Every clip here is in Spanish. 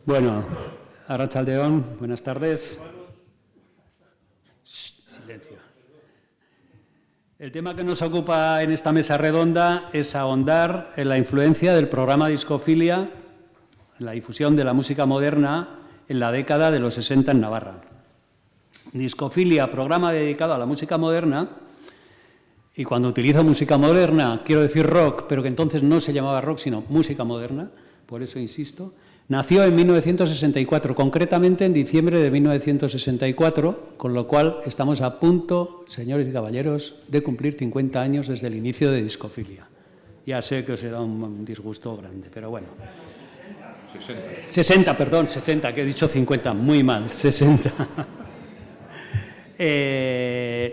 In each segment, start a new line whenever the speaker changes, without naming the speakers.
Bueno, Arratsaldeon, buenas tardes. Silencio. El tema que nos ocupa en esta mesa redonda es ahondar en la influencia del programa Discofilia en la difusión de la música moderna en la década de los 60 en Navarra. Discofilia, programa dedicado a la música moderna, y cuando utilizo música moderna quiero decir rock, pero que entonces no se llamaba rock, sino música moderna, por eso insisto. Nació en 1964, concretamente en diciembre de 1964, con lo cual estamos a punto, señores y caballeros, de cumplir 50 años desde el inicio de Discofilia. Ya sé que os da un disgusto grande, pero bueno. 60, que he dicho 50, muy mal, 60.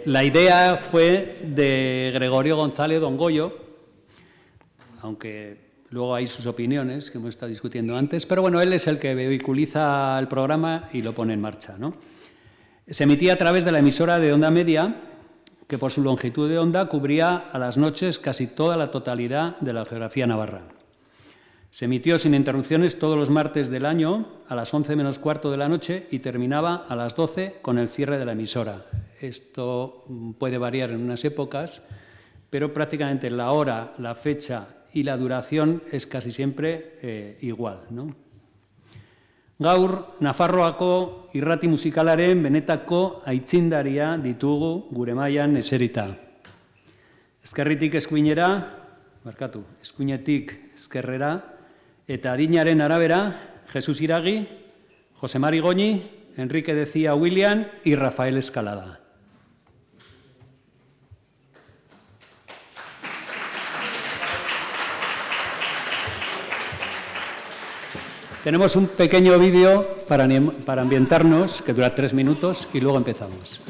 La idea fue de Gregorio González Don Goyo, aunque luego hay sus opiniones que hemos estado discutiendo antes, pero bueno, él es el que vehiculiza el programa y lo pone en marcha, ¿no? Se emitía a través de la emisora de onda media, que por su longitud de onda cubría a las noches casi toda la totalidad de la geografía navarra. Se emitió sin interrupciones todos los martes del año a las 11 menos cuarto de la noche y terminaba a las 12 con el cierre de la emisora. Esto puede variar en unas épocas, pero prácticamente la hora, la fecha y la duración es casi siempre igual, ¿no? Gaur, Nafarroako irrati musikalaren benetako aitzindaria ditugu gure mailan eserita. Ezkerritik eskuinetik ezkerrera, eta adinaren arabera, Jesus Iragi, Jose Mari Goñi, Enrique de Cía William y Rafael Escalada. Tenemos un pequeño vídeo para ambientarnos, que dura 3 minutos, y luego empezamos.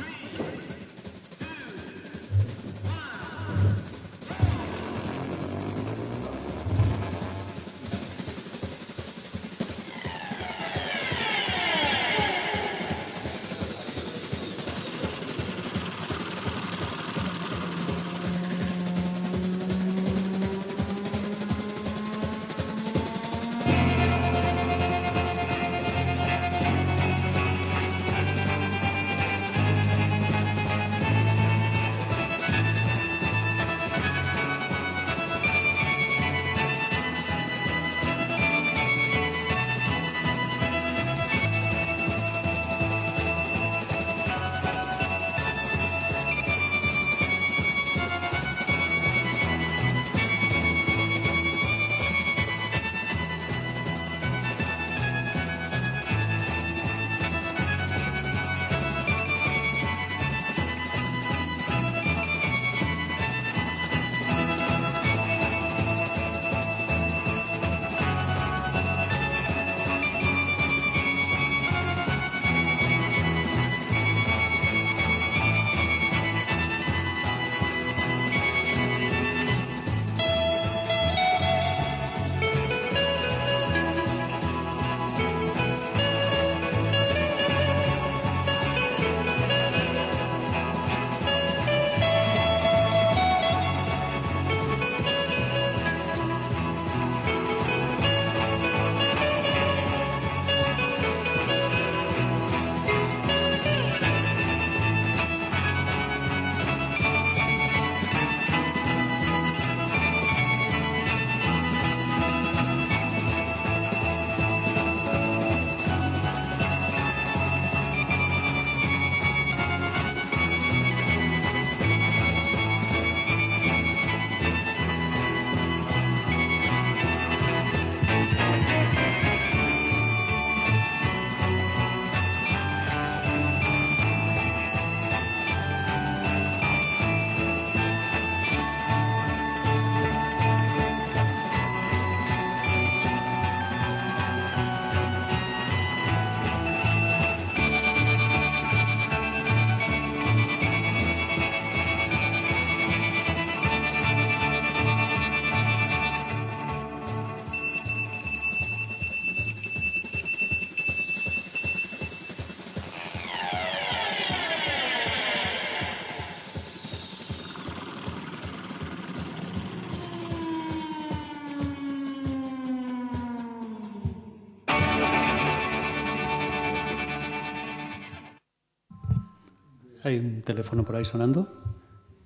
Hay un teléfono por ahí sonando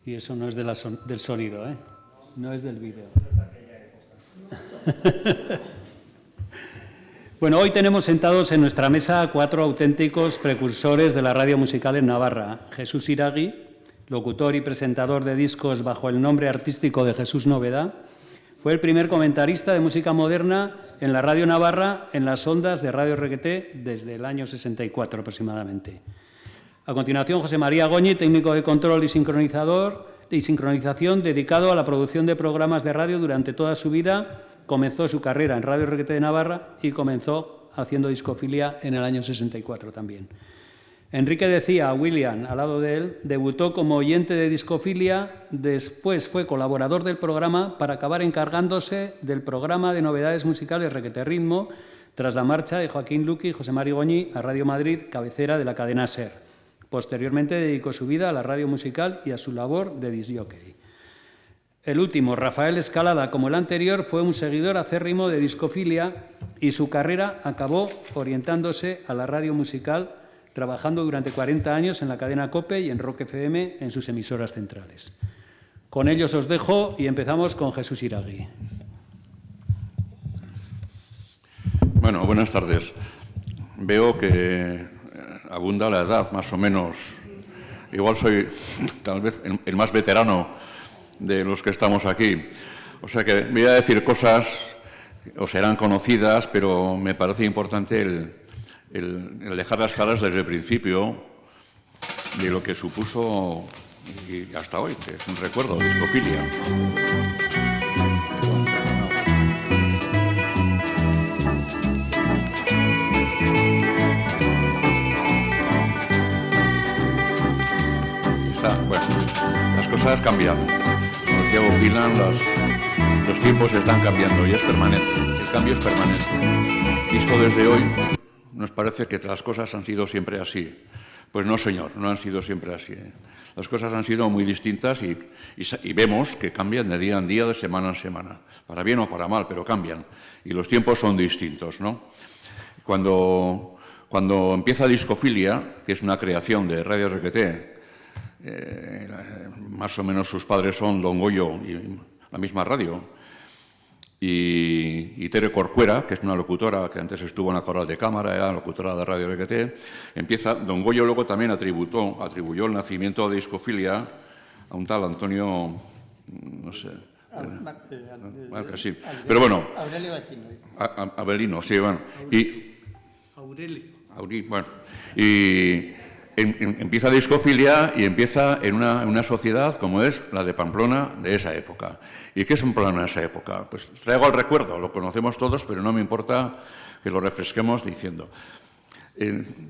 y eso no es del sonido, ¿eh? No es del vídeo. Bueno, hoy tenemos sentados en nuestra mesa 4 auténticos precursores de la radio musical en Navarra. Jesús Iragui, locutor y presentador de discos bajo el nombre artístico de Jesús Novedad, fue el primer comentarista de música moderna en la radio Navarra en las ondas de Radio Requeté desde el año 64 aproximadamente. A continuación, José María Goñi, técnico de control y sincronización dedicado a la producción de programas de radio durante toda su vida. Comenzó su carrera en Radio Requeté de Navarra y comenzó haciendo discofilia en el año 64 también. Enrique decía, William, al lado de él, debutó como oyente de discofilia, después fue colaborador del programa para acabar encargándose del programa de novedades musicales Requeté Ritmo, tras la marcha de Joaquín Luqui y José María Goñi a Radio Madrid, cabecera de la cadena SER. Posteriormente dedicó su vida a la radio musical y a su labor de disc-jockey. El último, Rafael Escalada, como el anterior, fue un seguidor acérrimo de discofilia y su carrera acabó orientándose a la radio musical, trabajando durante 40 años en la cadena COPE y en Rock FM en sus emisoras centrales. Con ellos os dejo y empezamos con Jesús Iragui.
Bueno, buenas tardes. Veo que abunda la edad, más o menos. Igual soy tal vez el más veterano de los que estamos aquí. O sea que voy a decir cosas, o serán conocidas, pero me parece importante el dejarlas claras desde el principio de lo que supuso y hasta hoy, que es un recuerdo, discofilia. Bueno, las cosas cambian. Como decía Bob Dylan, los tiempos están cambiando y es permanente. El cambio es permanente. Visto desde hoy, nos parece que las cosas han sido siempre así. Pues no, señor, no han sido siempre así. Las cosas han sido muy distintas y vemos que cambian de día en día, de semana en semana. Para bien o para mal, pero cambian. Y los tiempos son distintos, ¿no? Cuando empieza Discofilia, que es una creación de Radio Requeté, más o menos sus padres son Don Goyo y la misma radio, y Tere Corcuera, que es una locutora que antes estuvo en la Coral de Cámara, era locutora de Radio Requeté. Don Goyo luego también atribuyó el nacimiento de Discofilia a un tal Antonio, no sé, sí. Pero bueno, Avelino, sí, bueno, y Aurelio, bueno, y empieza Discofilia y empieza en una sociedad como es la de Pamplona de esa época. ¿Y qué es Pamplona de esa época? Pues traigo el recuerdo, lo conocemos todos, pero no me importa que lo refresquemos diciendo.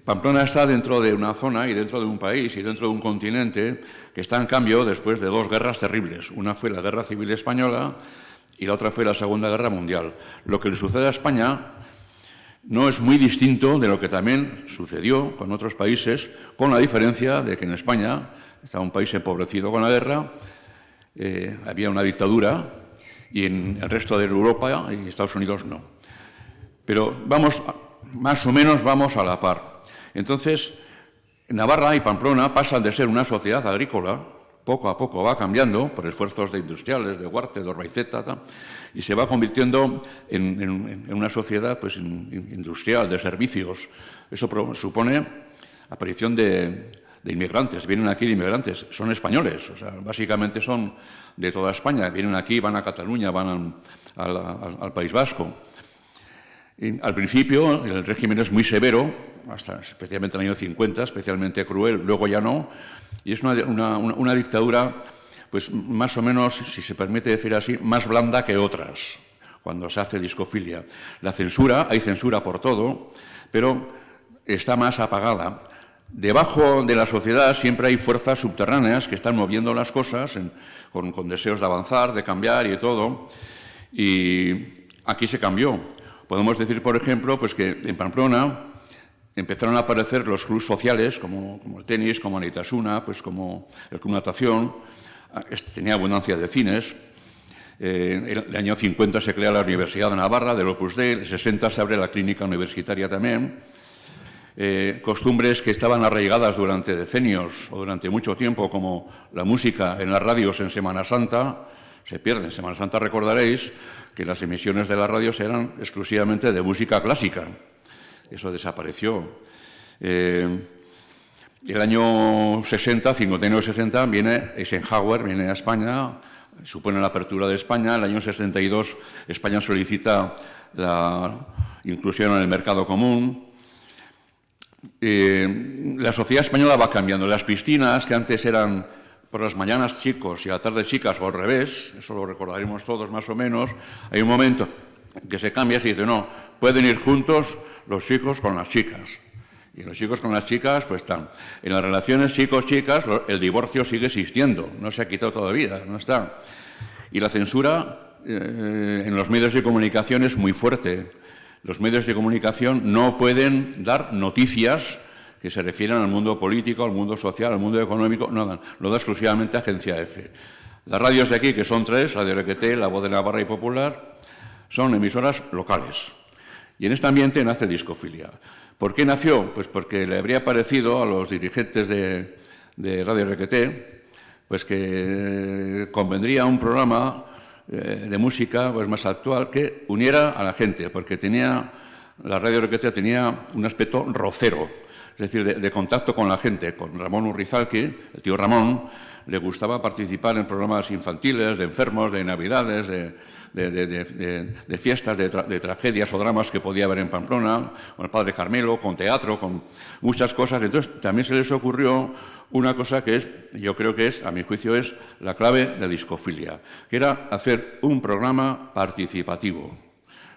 Pamplona está dentro de una zona y dentro de un país y dentro de un continente que está en cambio después de 2 guerras terribles. Una fue la Guerra Civil Española y la otra fue la Segunda Guerra Mundial. Lo que le sucede a España no es muy distinto de lo que también sucedió con otros países, con la diferencia de que en España estaba un país empobrecido con la guerra, había una dictadura y en el resto de Europa y Estados Unidos no. Pero más o menos vamos a la par. Entonces, Navarra y Pamplona pasan de ser una sociedad agrícola, poco a poco va cambiando por esfuerzos de industriales, de Huarte, de Orbaiceta, y se va convirtiendo en una sociedad pues, industrial, de servicios. Eso supone aparición de inmigrantes. Vienen aquí de inmigrantes, son españoles, o sea, básicamente son de toda España. Vienen aquí, van a Cataluña, van al País Vasco. Y al principio el régimen es muy severo, especialmente en el año 50, especialmente cruel, luego ya no, y es una dictadura, pues más o menos, si se permite decir así, más blanda que otras, cuando se hace discofilia. La censura, hay censura por todo, pero está más apagada. Debajo de la sociedad siempre hay fuerzas subterráneas que están moviendo las cosas con deseos de avanzar, de cambiar y todo, y aquí se cambió. Podemos decir, por ejemplo, pues que en Pamplona empezaron a aparecer los clubes sociales, como el tenis, como Anitasuna, pues como el Club Natación, tenía abundancia de cines. En el año 50 se crea la Universidad de Navarra, del Opus Dei, en el 60 se abre la clínica universitaria también. costumbres que estaban arraigadas durante decenios o durante mucho tiempo, como la música en las radios en Semana Santa, se pierden. En Semana Santa recordaréis que las emisiones de las radios eran exclusivamente de música clásica. Eso desapareció. El año 60, 59-60, viene Eisenhower, viene a España, supone la apertura de España. El año 62 España solicita la inclusión en el mercado común. La sociedad española va cambiando. Las piscinas, que antes eran por las mañanas chicos y a la tarde chicas, o al revés, eso lo recordaremos todos más o menos, hay un momento que se cambia y se dice, no, pueden ir juntos los chicos con las chicas. Y los chicos con las chicas, pues están. En las relaciones chicos-chicas, el divorcio sigue existiendo, no se ha quitado todavía, no está. Y la censura en los medios de comunicación es muy fuerte. Los medios de comunicación no pueden dar noticias que se refieren al mundo político, al mundo social, al mundo económico, no dan, lo da exclusivamente Agencia EFE. Las radios de aquí, que son 3, Radio RQT, La Voz de Navarra y Popular, son emisoras locales. Y en este ambiente nace Discofilia. ¿Por qué nació? Pues porque le habría parecido a los dirigentes de Radio RQT pues que convendría un programa de música pues más actual que uniera a la gente, porque la Radio RQT tenía un aspecto rocero, es decir, de contacto con la gente. Con Ramón Urrizalki, el tío Ramón, le gustaba participar en programas infantiles, de enfermos, de navidades, de fiestas, de tragedias o dramas que podía haber en Pamplona, con el Padre Carmelo, con teatro, con muchas cosas. Entonces, también se les ocurrió una cosa que yo creo que a mi juicio, es la clave de Discofilia, que era hacer un programa participativo.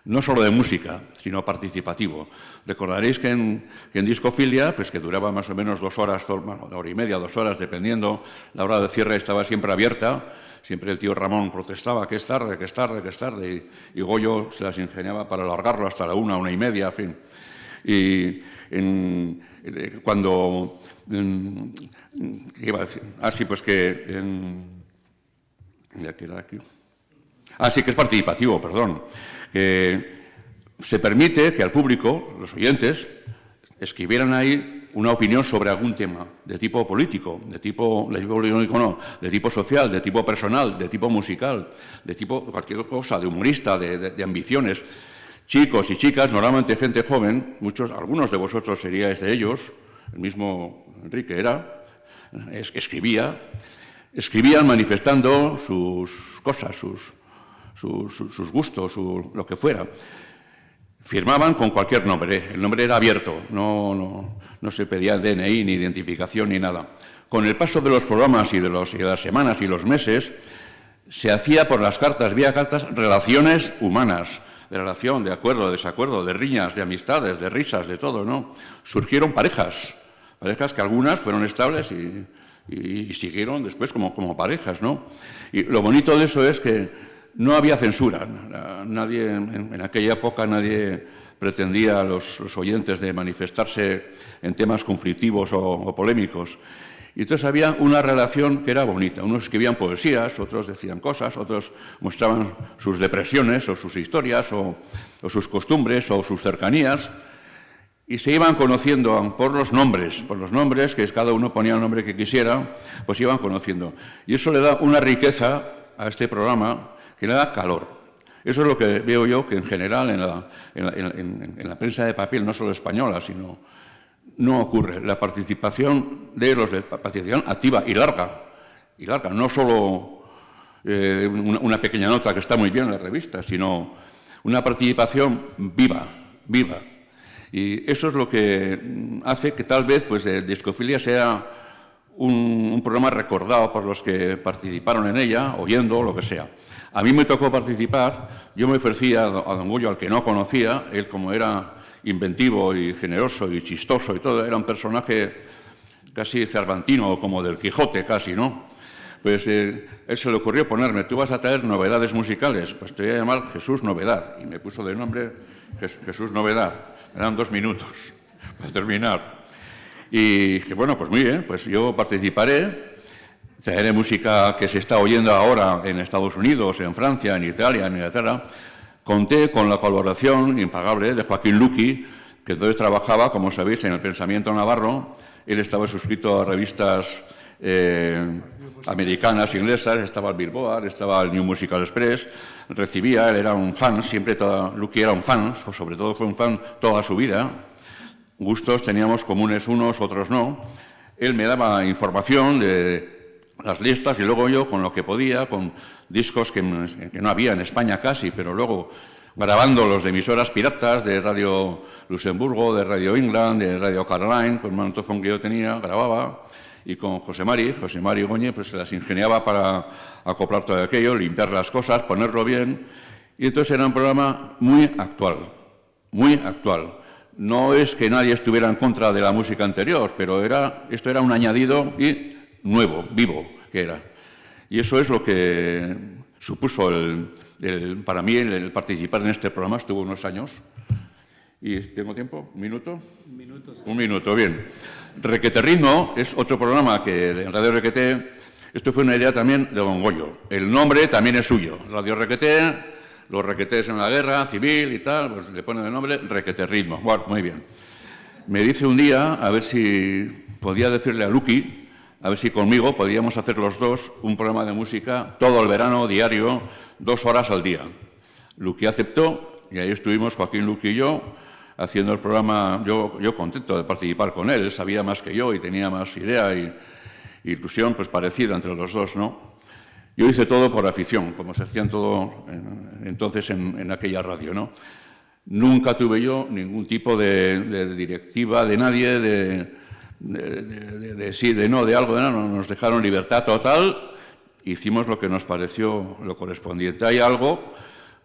No solo de música, sino participativo. Recordaréis que en Discofilia, pues que duraba más o menos 2 horas, bueno, 1 hora y media, 2 horas, dependiendo, la hora de cierre estaba siempre abierta. Siempre el tío Ramón protestaba que es tarde, que es tarde, que es tarde, y Goyo se las ingeniaba para alargarlo hasta la 1, 1 y media, en fin. Y cuando... ¿qué iba a decir? Sí, pues que... ya queda aquí. Sí, que es participativo, perdón. Se permite que al público, los oyentes, escribieran ahí una opinión sobre algún tema de tipo político, de tipo social, de tipo personal, de tipo musical, de tipo cualquier cosa, de humorista, de ambiciones. Chicos y chicas, normalmente gente joven, algunos de vosotros seríais de ellos, el mismo Enrique escribían manifestando sus cosas, sus gustos, lo que fuera. Firmaban con cualquier nombre, el nombre era abierto, no se pedía DNI, ni identificación, ni nada. Con el paso de los programas y de las semanas y los meses, se hacía por las cartas, vía cartas, relaciones humanas, de relación, de acuerdo, de desacuerdo, de riñas, de amistades, de risas, de todo, ¿no? Surgieron parejas que algunas fueron estables y siguieron después como parejas, ¿no? Y lo bonito de eso es que no había censura. Nadie, en aquella época, nadie pretendía a los oyentes de manifestarse en temas conflictivos o polémicos. Y entonces había una relación que era bonita. Unos escribían poesías, otros decían cosas, otros mostraban sus depresiones o sus historias o sus costumbres o sus cercanías. Y se iban conociendo por los nombres, que cada uno ponía el nombre que quisiera, pues iban conociendo. Y eso le da una riqueza a este programa que le da calor. Eso es lo que veo yo que en general en la prensa de papel, no solo española, sino no ocurre. La participación participación activa y larga, no solo una pequeña nota que está muy bien en la revista, sino una participación viva. Y eso es lo que hace que tal vez pues, Discofilia sea un programa recordado por los que participaron en ella, oyendo, lo que sea. A mí me tocó participar, yo me ofrecía a don Goyo, al que no conocía, él como era inventivo y generoso y chistoso y todo, era un personaje casi cervantino, como del Quijote casi, ¿no? Pues él se le ocurrió ponerme, tú vas a traer novedades musicales, pues te voy a llamar Jesús Novedad, y me puso de nombre Jesús Novedad, me dan 2 minutos para terminar. Y dije, bueno, pues muy bien, pues yo participaré. Traeré música que se está oyendo ahora en Estados Unidos, en Francia, en Italia, en Inglaterra. Conté con la colaboración impagable de Joaquín Luqui, que entonces trabajaba, como sabéis, en el pensamiento navarro. Él estaba suscrito a revistas americanas, inglesas, estaba el Billboard, estaba el New Musical Express, recibía, él era un fan, Lucky era un fan, sobre todo fue un fan toda su vida. Gustos teníamos comunes unos, otros no. Él me daba información de las listas y luego yo, con lo que podía, con discos que no había en España casi, pero luego grabando los de emisoras piratas de Radio Luxemburgo, de Radio England, de Radio Caroline, con un mantofón que yo tenía, grababa, y con José Mari Goñi, pues se las ingeniaba para acoplar todo aquello, limpiar las cosas, ponerlo bien, y entonces era un programa muy actual, muy actual. No es que nadie estuviera en contra de la música anterior, pero esto era un añadido y nuevo, vivo, que era. Y eso es lo que supuso para mí el participar en este programa. Estuvo unos años. ¿Y tengo tiempo? ¿Un minuto? Un minuto, bien. Requete Ritmo es otro programa que en Radio Requete, esto fue una idea también de Don Goyo. El nombre también es suyo. Radio Requete, los requetés en la guerra civil y tal, pues le ponen el nombre Requete Ritmo. Bueno, muy bien. Me dice un día, a ver si podía decirle a Lucky, a ver si conmigo podíamos hacer los dos un programa de música todo el verano, diario, 2 horas al día. Lucky aceptó y ahí estuvimos Joaquín, Lucky y yo haciendo el programa. Yo contento de participar con él sabía más que yo y tenía más idea y ilusión pues parecida entre los dos, ¿no? Yo hice todo por afición, como se hacían todo entonces en aquella radio, ¿no? Nunca tuve yo ningún tipo de directiva de nadie, de sí, de no, de algo, de nada. Nos dejaron libertad total, hicimos lo que nos pareció lo correspondiente. Hay algo,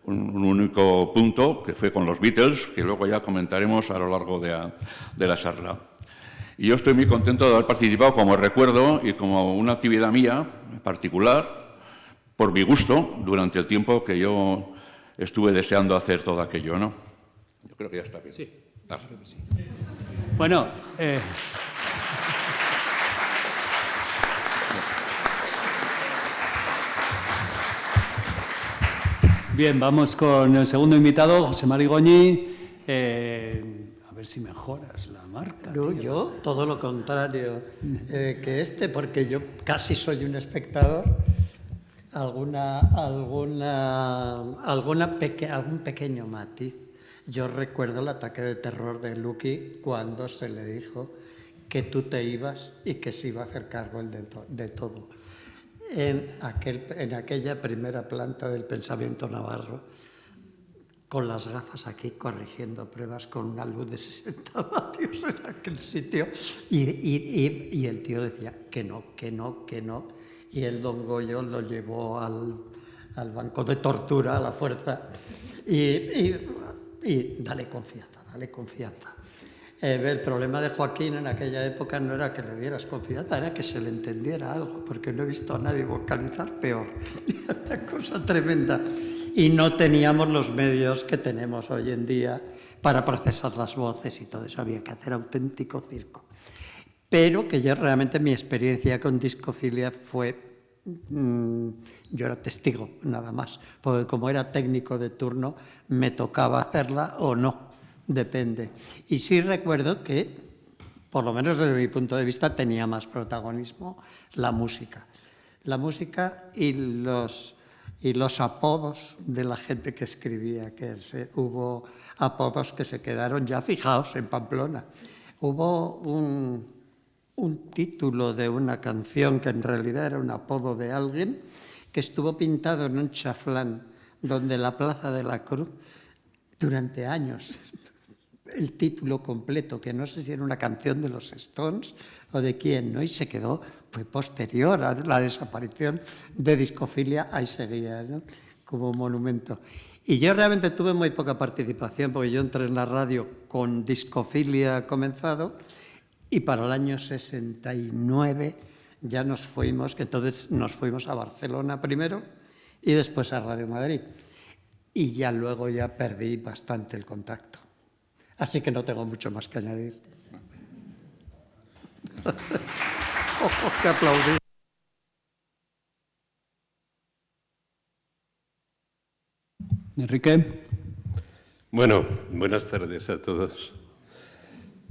un único punto, que fue con los Beatles, que luego ya comentaremos a lo largo de la charla. Y yo estoy muy contento de haber participado como recuerdo y como una actividad mía particular, por mi gusto, durante el tiempo que yo estuve deseando hacer todo aquello, ¿no? Yo creo que ya está bien.
Sí, creo que sí. Bueno, bien, vamos con el segundo invitado, José Mari Goñi. A ver si mejoras la marca.
No, tío. Yo, todo lo contrario porque yo casi soy un espectador. Algún pequeño matiz. Yo recuerdo el ataque de terror de Lucky cuando se le dijo que tú te ibas y que se iba a hacer cargo él de todo. En aquella primera planta del pensamiento navarro, con las gafas aquí corrigiendo pruebas con una luz de 60 vatios en aquel sitio, y el tío decía que no. Y el Don Goyo lo llevó al banco de tortura a la fuerza y dale confianza. El problema de Joaquín en aquella época no era que le dieras confianza, era que se le entendiera algo, porque no he visto a nadie vocalizar peor. Una cosa tremenda. Y no teníamos los medios que tenemos hoy en día para procesar las voces y todo eso. Había que hacer auténtico circo. Pero que yo realmente mi experiencia con discofilia fue, yo era testigo nada más, porque como era técnico de turno me tocaba hacerla o no, depende. Y sí recuerdo que, por lo menos desde mi punto de vista, tenía más protagonismo la música y los apodos de la gente que escribía, hubo apodos que se quedaron ya fijados en Pamplona. Hubo un título de una canción que en realidad era un apodo de alguien que estuvo pintado en un chaflán donde la Plaza de la Cruz durante años. El título completo, que no sé si era una canción de los Stones o de quién, ¿no? Y se quedó, fue posterior a la desaparición de Discofilia, ahí seguía, ¿no? Como monumento. Y yo realmente tuve muy poca participación porque yo entré en la radio con Discofilia comenzado. Y para el año 69 ya nos fuimos, que entonces nos fuimos a Barcelona primero y después a Radio Madrid. Y ya luego ya perdí bastante el contacto. Así que no tengo mucho más que añadir. ¡Qué aplaudir!
Enrique.
Bueno, buenas tardes a todos.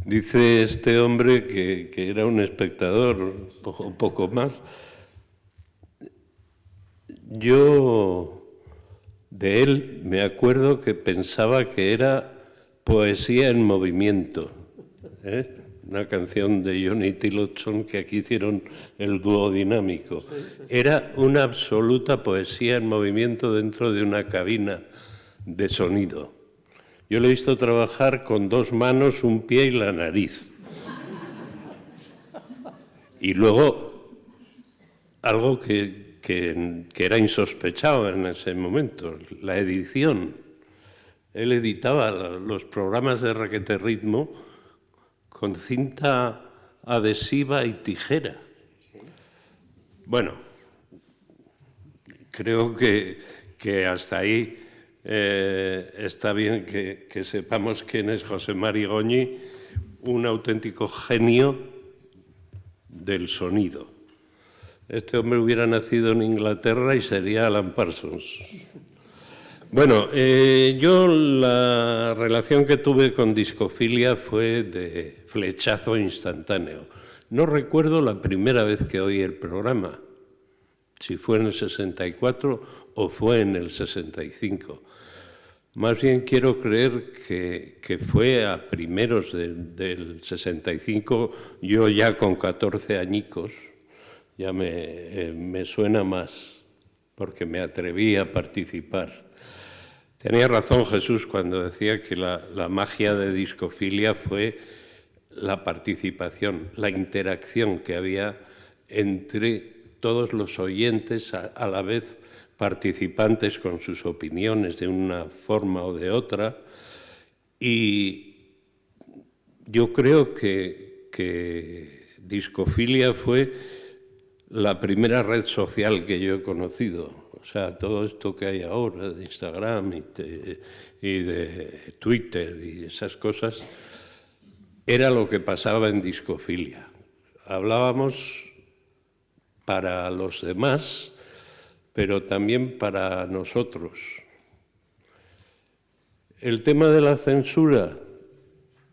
Dice este hombre que era un espectador, un poco más. Yo de él me acuerdo que pensaba que era poesía en movimiento, ¿eh? Una canción de Johnny Tillotson que aquí hicieron el dúo dinámico. Sí. Era una absoluta poesía en movimiento dentro de una cabina de sonido. Yo le he visto trabajar con 2 manos, un pie y la nariz. Y luego, algo que era insospechado en ese momento, la edición. Él editaba los programas de Requete Ritmo con cinta adhesiva y tijera. Bueno, creo que hasta ahí está bien que sepamos quién es José Mari Goñi, un auténtico genio del sonido. Este hombre hubiera nacido en Inglaterra y sería Alan Parsons. Bueno, yo la relación que tuve con Discofilia fue de flechazo instantáneo. No recuerdo la primera vez que oí el programa, si fue en el 64 o fue en el 65. Más bien quiero creer que fue a primeros del 65, yo ya con 14 añicos, ya me suena más, porque me atreví a participar. Tenía razón Jesús cuando decía que la magia de Discofilia fue la participación, la interacción que había entre todos los oyentes, a la vez participantes con sus opiniones de una forma o de otra. Y yo creo que Discofilia fue la primera red social que yo he conocido. O sea, todo esto que hay ahora de Instagram y de Twitter y esas cosas, era lo que pasaba en Discofilia. Hablábamos para los demás, pero también para nosotros. El tema de la censura,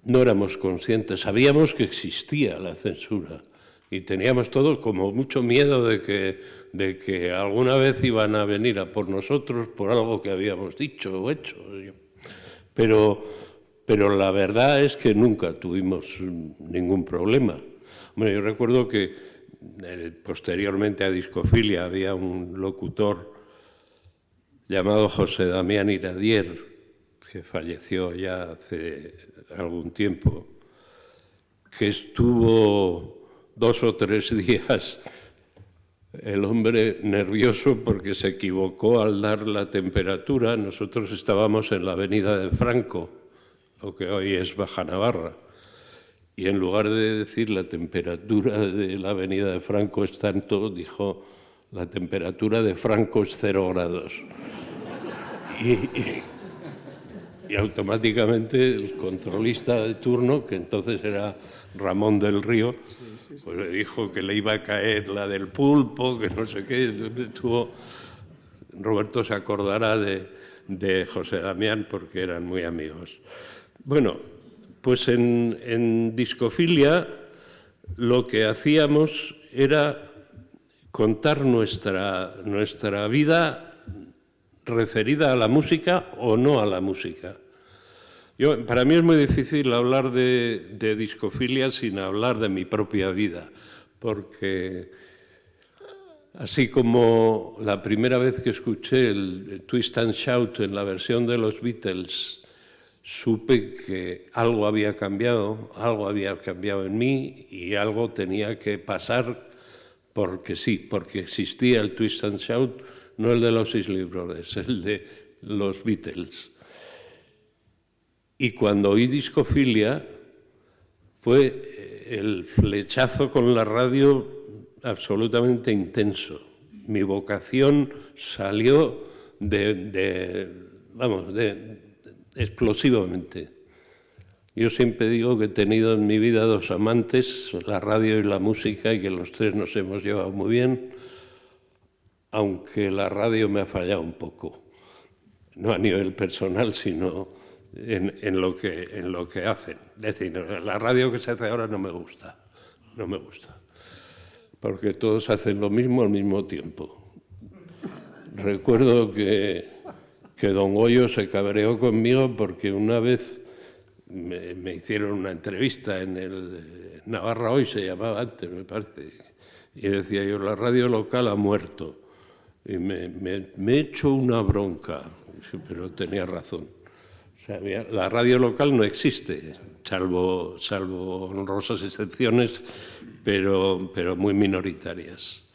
no éramos conscientes, sabíamos que existía la censura y teníamos todos como mucho miedo de que alguna vez iban a venir a por nosotros por algo que habíamos dicho o hecho. Pero la verdad es que nunca tuvimos ningún problema. Bueno, yo recuerdo que posteriormente a Discofilia había un locutor llamado José Damián Iradier, que falleció ya hace algún tiempo, que estuvo 2 o 3 días el hombre nervioso porque se equivocó al dar la temperatura. Nosotros estábamos en la avenida de Franco, lo que hoy es Baja Navarra, y en lugar de decir la temperatura de la avenida de Franco es tanto, dijo la temperatura de Franco es 0 grados. Y automáticamente el controlista de turno, que entonces era Ramón del Río, pues le dijo que le iba a caer la del pulpo, que no sé qué. Roberto se acordará de José Damián porque eran muy amigos. Bueno, pues en Discofilia lo que hacíamos era contar nuestra vida referida a la música o no a la música. Para mí es muy difícil hablar de Discofilia sin hablar de mi propia vida, porque así como la primera vez que escuché el Twist and Shout en la versión de los Beatles, supe que algo había cambiado en mí y algo tenía que pasar porque sí, porque existía el Twist and Shout, no el de los Isley Brothers, el de los Beatles. Y cuando oí Discofilia fue el flechazo con la radio absolutamente intenso. Mi vocación salió explosivamente. Yo siempre digo que he tenido en mi vida 2 amantes, la radio y la música, y que los 3 nos hemos llevado muy bien, aunque la radio me ha fallado un poco, no a nivel personal, sino en lo que hacen. Es decir, la radio que se hace ahora no me gusta, porque todos hacen lo mismo al mismo tiempo. Recuerdo que don Goyo se cabreó conmigo porque una vez me hicieron una entrevista en el Navarra Hoy, se llamaba antes, me parece, y decía yo, la radio local ha muerto. Y me he hecho una bronca, pero tenía razón. O sea, la radio local no existe, salvo honrosas excepciones, pero muy minoritarias.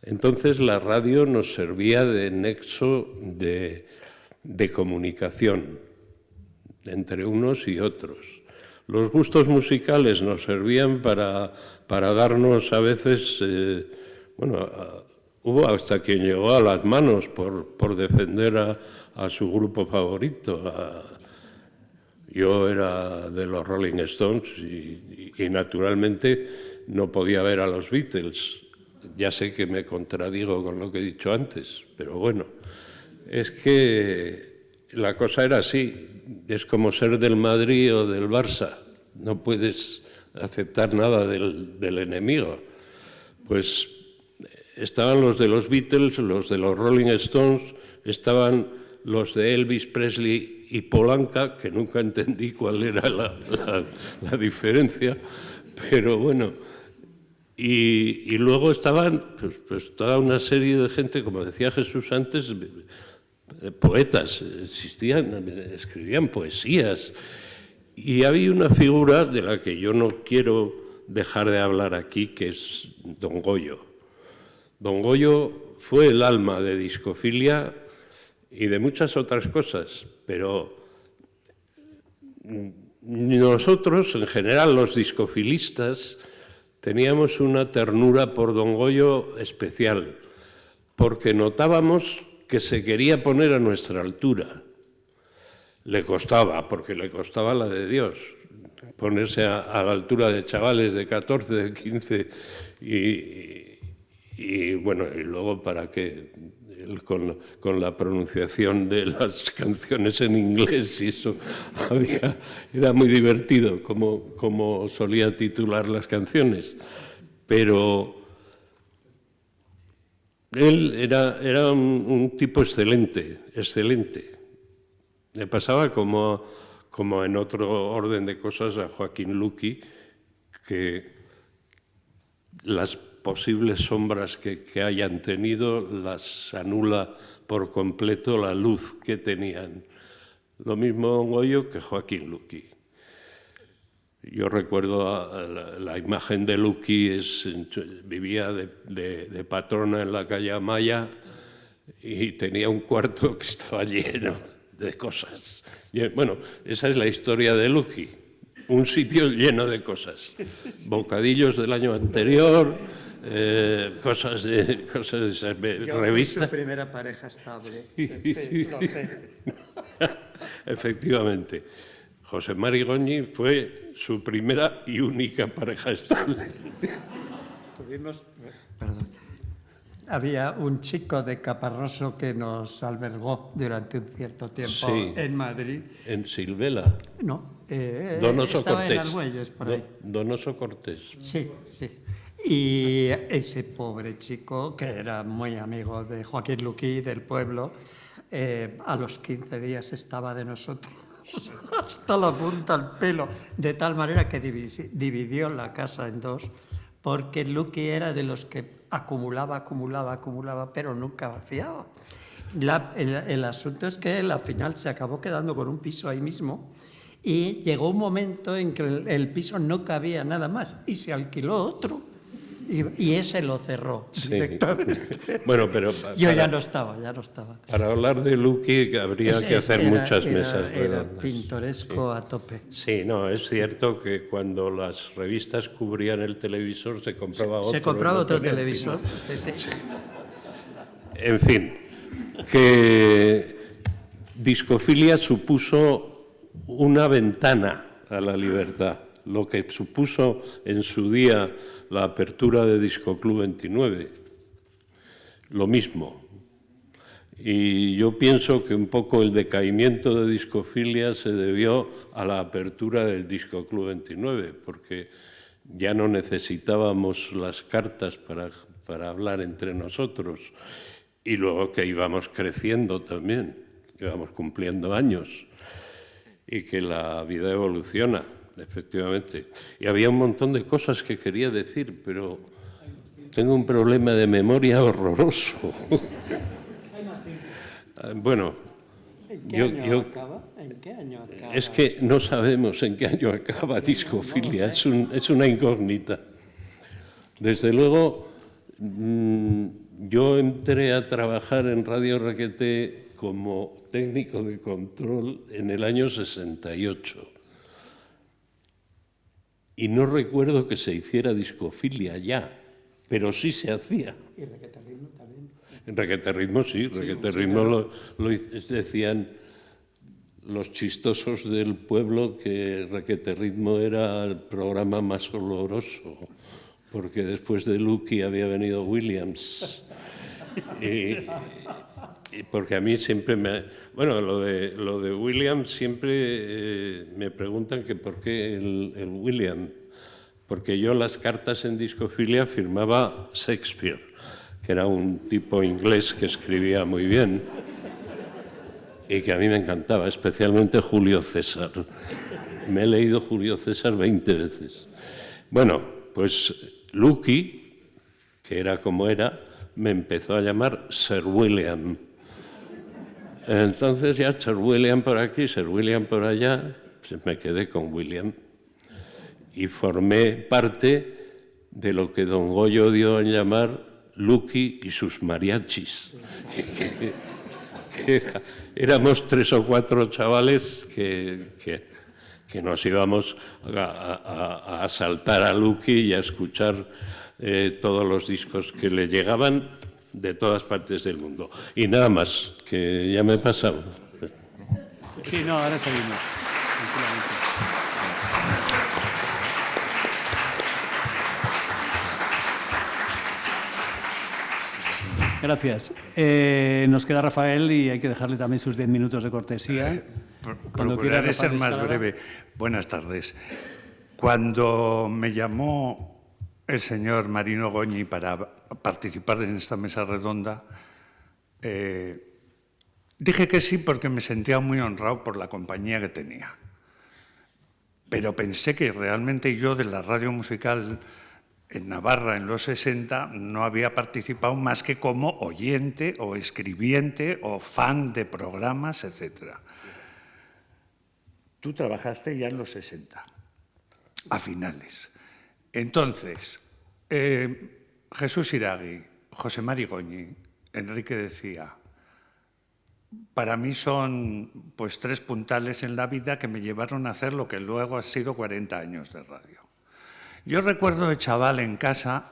Entonces la radio nos servía de nexo de comunicación entre unos y otros. Los gustos musicales nos servían para darnos a veces, hubo hasta quien llegó a las manos por defender a su grupo favorito. Yo era de los Rolling Stones y naturalmente no podía ver a los Beatles. Ya sé que me contradigo con lo que he dicho antes, pero bueno, es que la cosa era así. Es como ser del Madrid o del Barça. No puedes aceptar nada del enemigo. Pues estaban los de los Beatles, los de los Rolling Stones, estaban los de Elvis Presley y Polanca, que nunca entendí cuál era la diferencia, pero bueno. Y luego estaban pues toda una serie de gente, como decía Jesús antes, poetas, escribían poesías. Y había una figura de la que yo no quiero dejar de hablar aquí, que es don Goyo. Don Goyo fue el alma de Discofilia y de muchas otras cosas, pero nosotros, en general, los discofilistas, teníamos una ternura por don Goyo especial, porque notábamos que se quería poner a nuestra altura. Le costaba, porque le costaba la de Dios, ponerse a la altura de chavales de 14, de 15 y bueno, y luego para que con la pronunciación de las canciones en inglés y eso era muy divertido como solía titular las canciones, pero él era un tipo excelente. Le pasaba como en otro orden de cosas a Joaquín Luqui, que las posibles sombras que hayan tenido las anula por completo la luz que tenían. Lo mismo don Goyo que Joaquín Luqui. Yo recuerdo la imagen de Luqui, vivía de patrona en la calle Amaya y tenía un cuarto que estaba lleno de cosas. Bueno, esa es la historia de Luqui, un sitio lleno de cosas. Bocadillos del año anterior, cosas de esas revistas.
Su primera pareja estable, sí, lo sé.
Efectivamente. José Mari Goñi fue su primera y única pareja estable.
Había un chico de Caparroso que nos albergó durante un cierto tiempo en Madrid.
¿En Silvela?
No,
Donoso
estaba
Cortés.
en Argüelles, por ahí.
Donoso Cortés.
Sí. Y ese pobre chico, que era muy amigo de Joaquín Luqui, del pueblo, a los 15 días estaba de nosotros. Hasta la punta al pelo, de tal manera que dividió la casa en dos, porque Luqui era de los que acumulaba, pero nunca vaciaba. El asunto es que él al final se acabó quedando con un piso ahí mismo y llegó un momento en que el piso no cabía nada más y se alquiló otro. Y ese lo cerró directamente.
Bueno, pero
yo ya no estaba.
Para hablar de Luqui habría que hacer muchas mesas.
Era pintoresco a tope.
Sí, no, es cierto que cuando las revistas cubrían el televisor se compraba otro.
Se compraba otro televisor. Sí.
En fin, que Discofilia supuso una ventana a la libertad, lo que supuso en su día la apertura de Disco Club 29, lo mismo. Y yo pienso que un poco el decaimiento de Discofilia se debió a la apertura del Disco Club 29, porque ya no necesitábamos las cartas para hablar entre nosotros, y luego que íbamos creciendo también, íbamos cumpliendo años, y que la vida evoluciona, efectivamente. Y había un montón de cosas que quería decir, pero tengo un problema de memoria horroroso. Bueno,
¿En qué año acaba?
Es que no sabemos en qué año acaba Discofilia, es una incógnita. Desde luego, yo entré a trabajar en Radio Requeté como técnico de control en el año 68. Y no recuerdo que se hiciera Discofilia ya, pero sí se hacía.
¿Y Requeterritmo también?
En Requeterritmo sí, Requeterritmo lo decían los chistosos del pueblo que Requeterritmo era el programa más oloroso, porque después de Lucky había venido Williams. Y porque a mí siempre me... Bueno, lo de Williams siempre me preguntan que por qué el William, porque yo las cartas en Discofilia firmaba Shakespeare, que era un tipo inglés que escribía muy bien y que a mí me encantaba, especialmente Julio César. Me he leído Julio César 20 veces. Bueno, pues Lucky, que era como era, me empezó a llamar Sir William. Entonces ya Sir William por aquí, Sir William por allá, pues me quedé con William. Y formé parte de lo que don Goyo dio a llamar Lucky y sus mariachis. Éramos 3 o 4 chavales que nos íbamos a asaltar a Lucky y a escuchar todos los discos que le llegaban de todas partes del mundo. Y nada más, que ya me he pasado.
Sí, no, ahora seguimos. Gracias. Nos queda Rafael y hay que dejarle también sus 10 minutos de cortesía.
Procuraré ser más breve. Buenas tardes. Cuando me llamó el señor Marino Goñi para participar en esta mesa redonda, dije que sí porque me sentía muy honrado por la compañía que tenía. Pero pensé que realmente yo de la radio musical en Navarra en los 60 no había participado más que como oyente o escribiente o fan de programas, etc. Tú trabajaste ya en los 60, a finales. Entonces, Jesús Iragui, José Mari Goñi, Enrique Decía, para mí son pues 3 puntales en la vida que me llevaron a hacer lo que luego ha sido 40 años de radio. Yo recuerdo de chaval en casa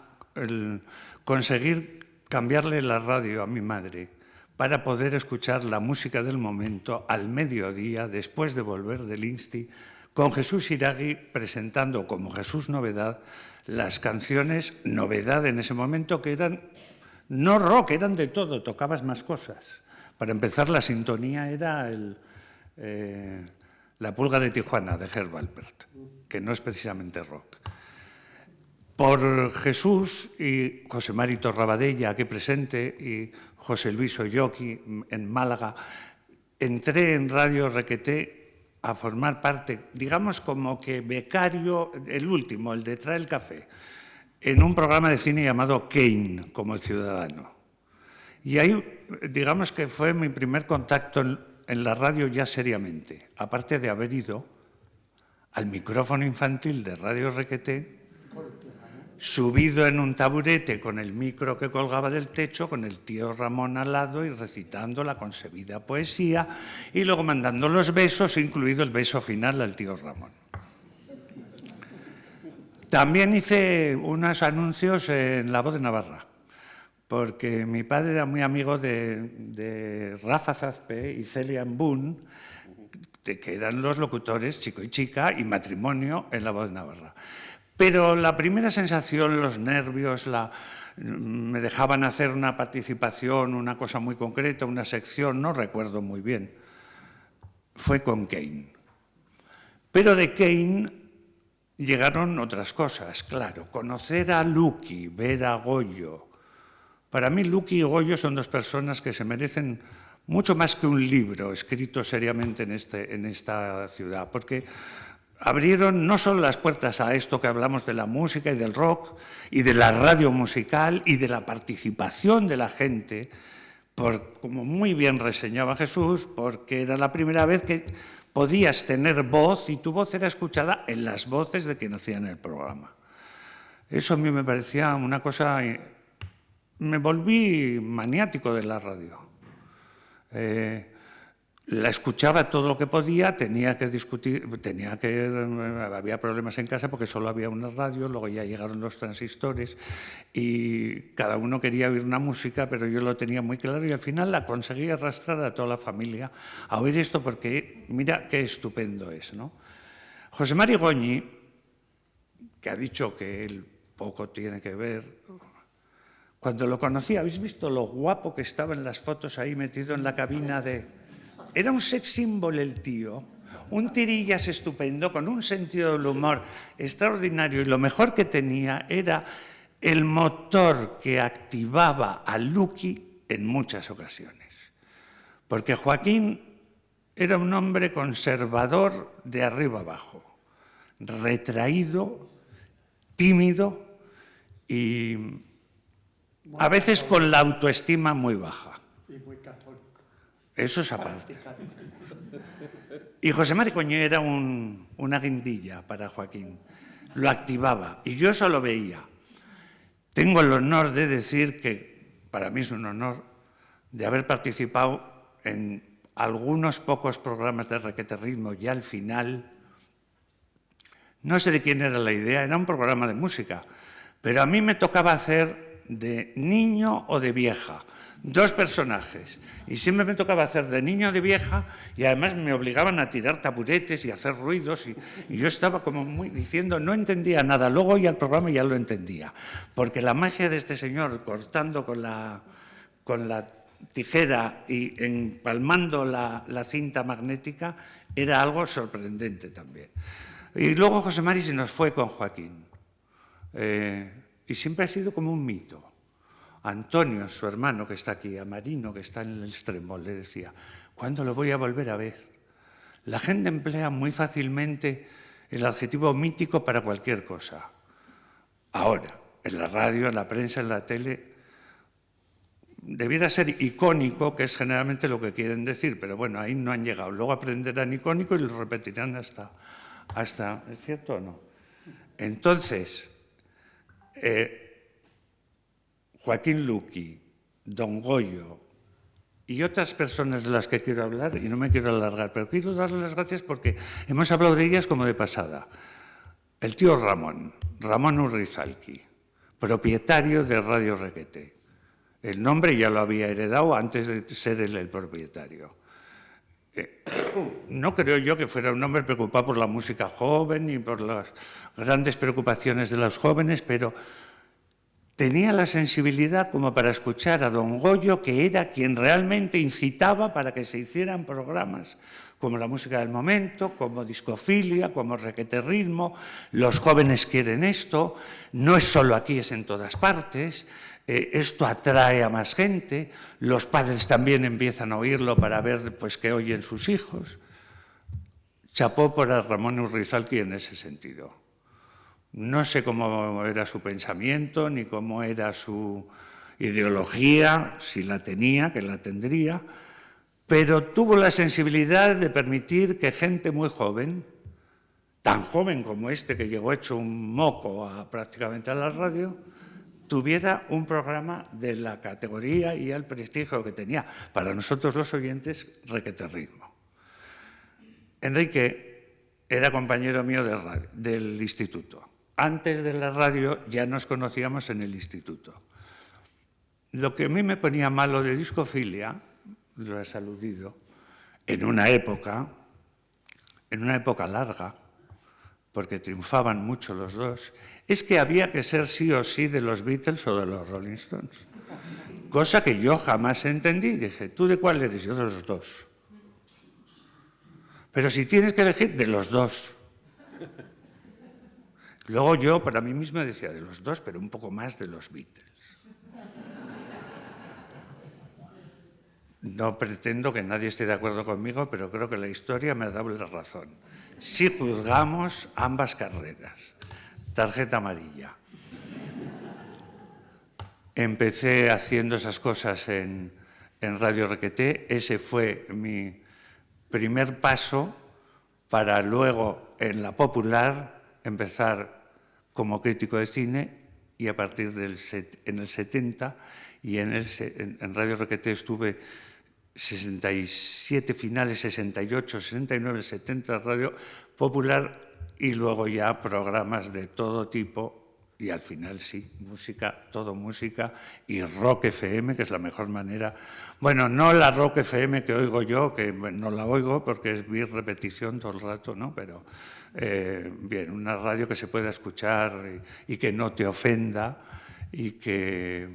conseguir cambiarle la radio a mi madre para poder escuchar la música del momento al mediodía, después de volver del Insti, con Jesús Iragui presentando como Jesús Novedad las canciones novedad en ese momento, que eran no rock, eran de todo, tocabas más cosas. Para empezar, la sintonía era La Pulga de Tijuana, de Herb Alpert, que no es precisamente rock. Por Jesús y José Mari Torrabadella, aquí presente, y José Luis Oyoki en Málaga, entré en Radio Requeté a formar parte, digamos como que becario, el último, el de Trae el Café, en un programa de cine llamado Kane, como El Ciudadano. Y ahí, digamos que fue mi primer contacto en la radio ya seriamente, aparte de haber ido al micrófono infantil de Radio Requeté, subido en un taburete con el micro que colgaba del techo, con el tío Ramón al lado y recitando la concebida poesía y luego mandando los besos, incluido el beso final al tío Ramón. También hice unos anuncios en La Voz de Navarra, porque mi padre era muy amigo de Rafa Zazpe y Celia Mbun, que eran los locutores Chico y Chica y Matrimonio en La Voz de Navarra. Pero la primera sensación, los nervios, me dejaban hacer una participación, una cosa muy concreta, una sección, no recuerdo muy bien, fue con Cain. Pero de Cain llegaron otras cosas, claro, conocer a Luqui, ver a Goyo. Para mí Luqui y Goyo son dos personas que se merecen mucho más que un libro escrito seriamente en esta ciudad, porque abrieron no solo las puertas a esto que hablamos de la música y del rock y de la radio musical y de la participación de la gente, como muy bien reseñaba Jesús, porque era la primera vez que podías tener voz y tu voz era escuchada en las voces de quien hacían el programa. Eso a mí me parecía una cosa... Me volví maniático de la radio. La escuchaba todo lo que podía, tenía que discutir, había problemas en casa porque solo había una radio, luego ya llegaron los transistores y cada uno quería oír una música, pero yo lo tenía muy claro y al final la conseguí arrastrar a toda la familia a oír esto porque mira qué estupendo es, ¿no? José Mari Goñi, que ha dicho que él poco tiene que ver, cuando lo conocí, ¿habéis visto lo guapo que estaba en las fotos ahí metido en la cabina de... Era un sex symbol el tío, un tirillas estupendo, con un sentido del humor extraordinario y lo mejor que tenía era el motor que activaba a Luqui en muchas ocasiones. Porque Joaquín era un hombre conservador de arriba abajo, retraído, tímido y a veces con la autoestima muy baja.
Y muy católico.
Eso es aparte. Y José Mari Goñi era una guindilla para Joaquín. Lo activaba y yo eso lo veía. Tengo el honor de decir que, para mí es un honor, de haber participado en algunos pocos programas de Requete Ritmo y al final, no sé de quién era la idea, era un programa de música, pero a mí me tocaba hacer de niño o de vieja, dos personajes, y siempre me tocaba hacer de niño o de vieja y además me obligaban a tirar taburetes y a hacer ruidos y yo estaba como muy diciendo, no entendía nada, luego oía el programa y ya lo entendía, porque la magia de este señor cortando con la tijera y empalmando la cinta magnética era algo sorprendente también. Y luego José Mari se nos fue con Joaquín. Y siempre ha sido como un mito. Antonio, su hermano que está aquí, a Marino, que está en el extremo, le decía, ¿cuándo lo voy a volver a ver? La gente emplea muy fácilmente el adjetivo mítico para cualquier cosa. Ahora, en la radio, en la prensa, en la tele, debiera ser icónico, que es generalmente lo que quieren decir, pero bueno, ahí no han llegado. Luego aprenderán icónico y lo repetirán hasta ¿es cierto o no? Entonces... Joaquín Luqui, Don Goyo y otras personas de las que quiero hablar, y no me quiero alargar, pero quiero darles las gracias porque hemos hablado de ellas como de pasada. El tío Ramón Urrizalki, propietario de Radio Requete. El nombre ya lo había heredado antes de ser él el propietario. No creo yo que fuera un hombre preocupado por la música joven ni por las grandes preocupaciones de los jóvenes, pero tenía la sensibilidad como para escuchar a Don Goyo, que era quien realmente incitaba para que se hicieran programas como La Música del Momento, como Discofilia, como Requete Ritmo. Los jóvenes quieren esto, no es solo aquí, es en todas partes. Esto atrae a más gente, los padres también empiezan a oírlo para ver pues, qué oyen sus hijos. Chapó por a Ramón Urrizalki en ese sentido. No sé cómo era su pensamiento, ni cómo era su ideología, si la tenía, que la tendría, pero tuvo la sensibilidad de permitir que gente muy joven, tan joven como este que llegó hecho un moco prácticamente a la radio, tuviera un programa de la categoría y el prestigio que tenía para nosotros los oyentes Requete Ritmo. Enrique era compañero mío del instituto. Antes de la radio ya nos conocíamos en el instituto. Lo que a mí me ponía malo de Discofilia, lo has aludido, en una época larga, porque triunfaban mucho los dos, es que había que ser sí o sí de los Beatles o de los Rolling Stones. Cosa que yo jamás entendí. Dije, ¿tú de cuál eres? Yo de los dos. Pero si tienes que elegir, de los dos. Luego yo, para mí mismo, decía, de los dos, pero un poco más de los Beatles. No pretendo que nadie esté de acuerdo conmigo, pero creo que la historia me ha dado la razón. Si juzgamos ambas carreras, tarjeta amarilla. Empecé haciendo esas cosas en Radio Requeté. Ese fue mi primer paso para luego, en La Popular, empezar como crítico de cine, y a partir en el 70 y en Radio Requeté estuve 67 finales, 68, 69, 70 Radio Popular, y luego ya programas de todo tipo. Y al final sí, música, todo música, y Rock FM, que es la mejor manera. Bueno, no la Rock FM que oigo yo, que no la oigo porque es mi repetición todo el rato, ¿no? Pero bien, una radio que se pueda escuchar y que no te ofenda y que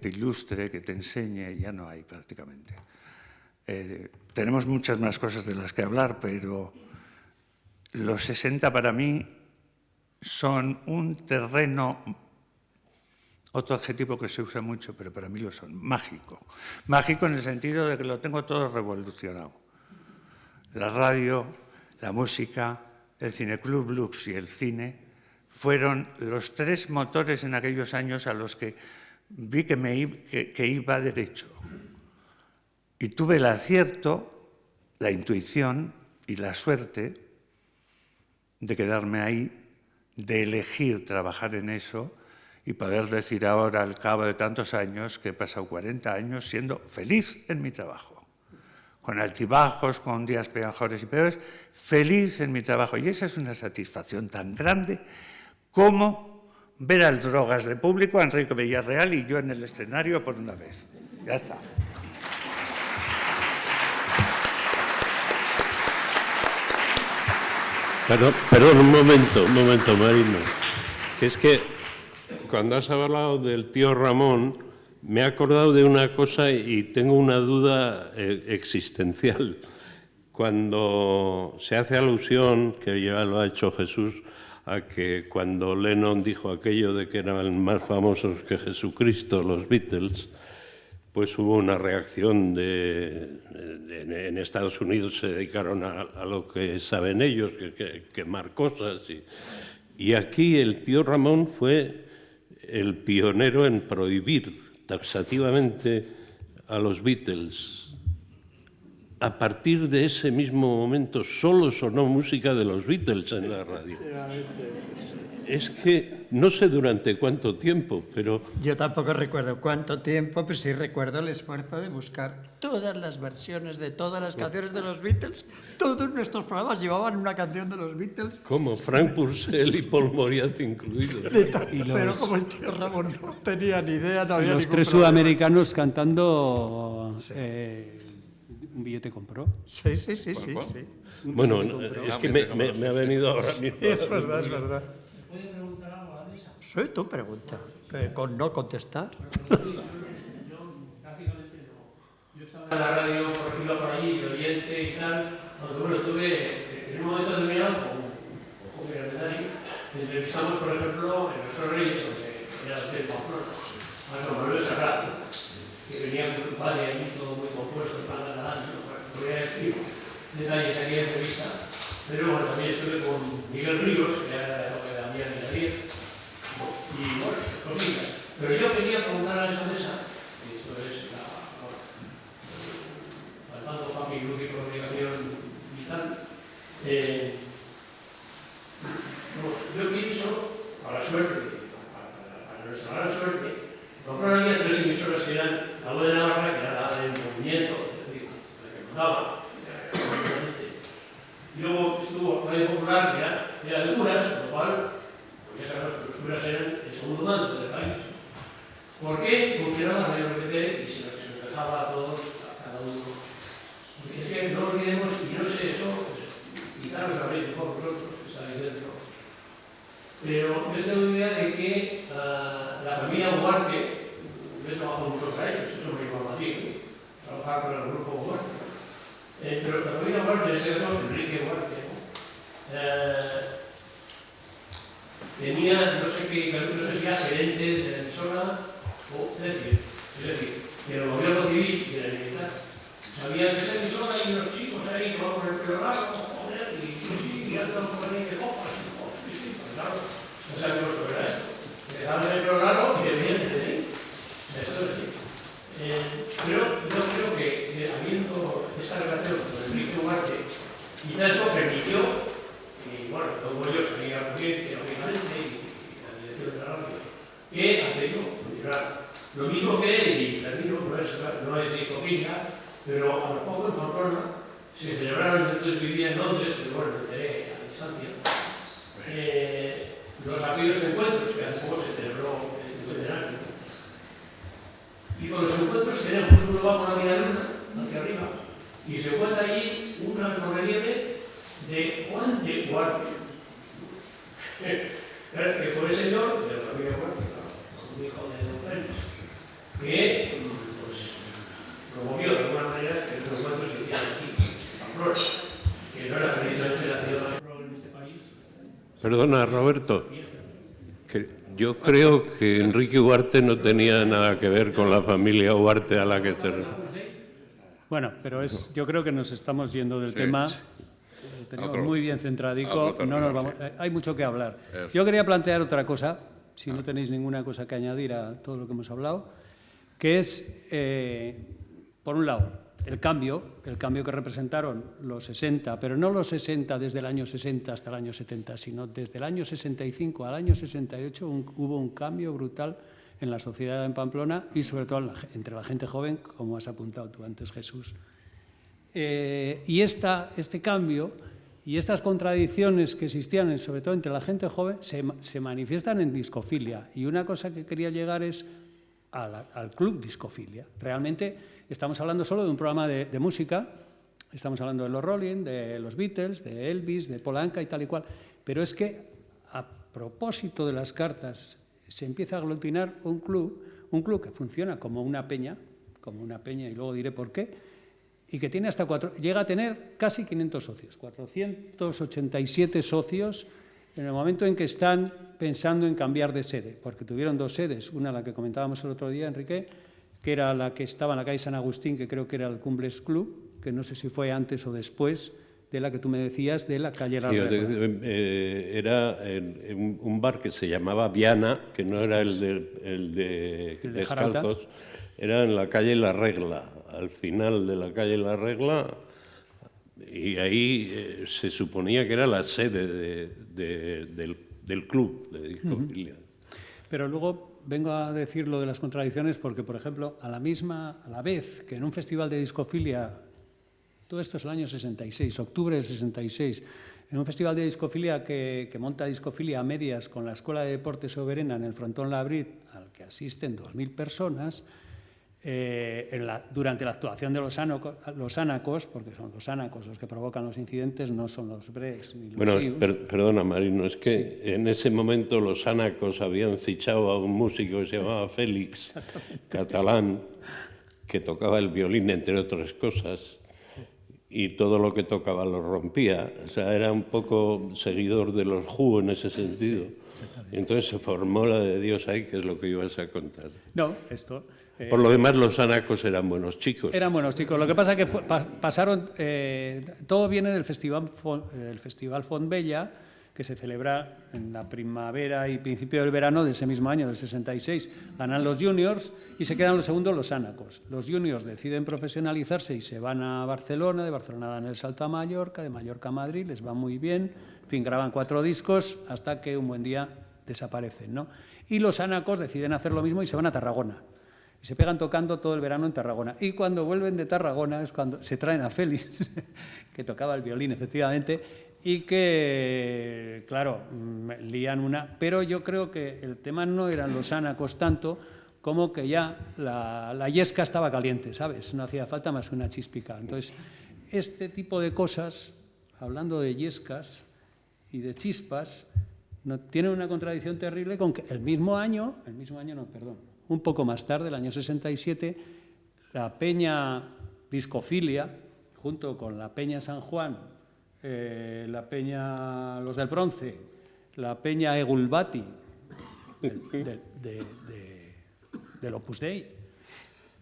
te ilustre, que te enseñe, ya no hay prácticamente. Tenemos muchas más cosas de las que hablar, pero los 60 para mí son un terreno, otro adjetivo que se usa mucho, pero para mí lo son, mágico. Mágico en el sentido de que lo tengo todo revolucionado. La radio, la música, el Cineclub Lux y el cine fueron los tres motores en aquellos años a los que vi que iba derecho. Y tuve el acierto, la intuición y la suerte de quedarme ahí, de elegir trabajar en eso y poder decir ahora, al cabo de tantos años, que he pasado 40 años siendo feliz en mi trabajo. Con altibajos, con días mejores y peores, feliz en mi trabajo. Y esa es una satisfacción tan grande como ver al Drogas de público, a Enrique Villarreal y yo en el escenario por una vez. Ya está.
Perdón, un momento, Marino. Es que cuando has hablado del tío Ramón, me he acordado de una cosa y tengo una duda existencial. Cuando se hace alusión, que ya lo ha hecho Jesús, a que cuando Lennon dijo aquello de que eran más famosos que Jesucristo, los Beatles, pues hubo una reacción en Estados Unidos se dedicaron a lo que saben ellos, quemar cosas. Y aquí el tío Ramón fue el pionero en prohibir taxativamente a los Beatles. A partir de ese mismo momento solo sonó música de los Beatles en la radio. Es que no sé durante cuánto tiempo, pero...
Yo tampoco recuerdo cuánto tiempo, pero sí recuerdo el esfuerzo de buscar todas las versiones de todas las canciones de los Beatles. Todos nuestros programas llevaban una canción de los Beatles.
Como Frank Purcell y Paul Moriarty incluidos.
Pero como el tío Ramón no tenía ni idea, no había
los
ningún
tres
problema.
sudamericanos cantando Un billete compró.
Sí.
Bueno, es que me ha venido ahora mismo.
Es verdad. ¿Puede preguntar algo a Vanessa? Sí, tú pregunta, con no contestar.
Yo prácticamente no. Yo estaba en la radio, por ejemplo, por allí, de oyente y tal, donde bueno, estuve en un momento determinado con Javier Armendari, entrevistamos, por ejemplo, en los Reyes, donde era de Pamplona, a San Manuel Sagrado, que venía con su padre allí todo muy compuesto, para la podría decir detalles aquí en entrevista. Pero bueno, también estuve con Miguel Ríos, que era lo que Damián y David, y bueno, cositas. Pero yo quería preguntar a esa mesa, y esto es faltando Papi Luz y comunicación y tal, yo pienso, a la suerte, para nuestra gran suerte, Pamplona había tres emisoras que eran la Voz de Navarra, que era la del movimiento, es decir, la que mandaba. Y luego estuvo Radio Popular, que era de curas, con lo cual, pues ya sabemos que los curas eran el segundo mando del país. ¿Por qué funcionaba Radio Requeté y se nos dejaba a todos, a cada uno? Porque es que no olvidemos, y no sé, eso, pues, quizá lo sabréis mejor vosotros, Huarque, yo he trabajado mucho para ellos, eso me iba a Madrid, trabajar con el grupo Huarque. Pero la familia Huarque, en ese caso, Enrique Huarque, tenía, no sé si era gerente de la emisora, es decir, de los gobiernos civiles y de la militar. Sabía que esa emisora hay unos chicos ahí que van con el pelo largo, joder, y andan por ahí de copas, claro, no sabía lo que era esto. Dejaban el pelo largo y debían de ahí. Eso es decir. Pero yo creo que habiendo esta relación con Enrique Huarque, quizá eso permitió, y bueno, todos ellos salían a la audiencia, obviamente, y la dirección de la radio, que aquello funcionara. Lo mismo que, y termino, no es discofilia, pero a lo poco en Pamplona se celebraron, entonces vivía en Londres, pero bueno, me enteré a distancia, los aquellos encuentros, que hace poco se celebró el centenario. Y con los encuentros tenemos, uno va por la Luna, hacia arriba, y se encuentra allí un alto relieve de Juan de Huarque, que fue el señor de la familia Huarque, un hijo de Don Félix, que pues, promovió de alguna manera que los encuentros se hicieran aquí, en Pamplona, que no era precisamente la ciudad más pobre en este país.
Perdona, Roberto, que yo creo que Enrique Huarte no tenía nada que ver con la familia Huarte a la que te refieres.
Bueno, pero yo creo que nos estamos yendo del tema. Tenemos muy bien centradico, no nos vamos, hay mucho que hablar. Yo quería plantear otra cosa, si no tenéis ninguna cosa que añadir a todo lo que hemos hablado, que es, por un lado, el cambio que representaron los 60, pero no los 60 desde el año 60 hasta el año 70, sino desde el año 65 al año 68 hubo un cambio brutal en la sociedad en Pamplona y sobre todo entre la gente joven, como has apuntado tú antes, Jesús. Y este cambio y estas contradicciones que existían, sobre todo entre la gente joven, se manifiestan en discofilia. Y una cosa que quería llegar es al club discofilia. Realmente estamos hablando solo de un programa de música, estamos hablando de los Rolling, de los Beatles, de Elvis, de Polanca y tal y cual, pero es que a propósito de las cartas se empieza a aglutinar un club que funciona como una peña, y luego diré por qué, y que tiene llega a tener casi 500 socios, 487 socios en el momento en que están pensando en cambiar de sede, porque tuvieron dos sedes, una la que comentábamos el otro día, Enrique, que era la que estaba en la calle San Agustín, que creo que era el Cumbres Club, que no sé si fue antes o después de la que tú me decías, de la calle La Regla.
Era en un bar que se llamaba Viana, que no era el de Descalzos, era en la calle La Regla, al final de la calle La Regla, y ahí se suponía que era la sede del club de discofilia.
Pero luego vengo a decir lo de las contradicciones porque, por ejemplo, a la vez que en un festival de discofilia, todo esto es el año 66, octubre del 66, en un festival de discofilia que monta Discofilia a medias con la Escuela de Deportes Soberena en el Frontón Labrit, al que asisten 2.000 personas, durante la actuación de los ánacos, porque son los ánacos los que provocan los incidentes, no son los breaks ni los IUs.
Perdona, Marino, es que sí, en ese momento los ánacos habían fichado a un músico que se llamaba Félix, catalán, que tocaba el violín, entre otras cosas, y todo lo que tocaba lo rompía. O sea, era un poco seguidor de los Who en ese sentido. Sí, y entonces se formó la de Dios ahí, que es lo que ibas a contar.
No, esto...
Por lo demás, los ánacos eran buenos chicos.
Eran buenos chicos. Lo que pasa es que pasaron... todo viene del Festival Fontbella, que se celebra en la primavera y principio del verano de ese mismo año, del 66. Ganan los juniors y se quedan los segundos los ánacos. Los juniors deciden profesionalizarse y se van a Barcelona, de Barcelona dan el salto a Mallorca, de Mallorca a Madrid, les va muy bien. En fin, graban 4 discos hasta que un buen día desaparecen, ¿no? Y los ánacos deciden hacer lo mismo y se van a Tarragona. Y se pegan tocando todo el verano en Tarragona. Y cuando vuelven de Tarragona es cuando se traen a Félix, que tocaba el violín, efectivamente, y que, claro, lían una... Pero yo creo que el tema no eran los ánacos tanto como que ya la yesca estaba caliente, ¿sabes? No hacía falta más que una chispica. Entonces, este tipo de cosas, hablando de yescas y de chispas, tienen una contradicción terrible con que el mismo año, un poco más tarde, el año 67, la Peña Discofilia, junto con la Peña San Juan, la Peña Los del Bronce, la Peña Egulbati, del Opus Dei,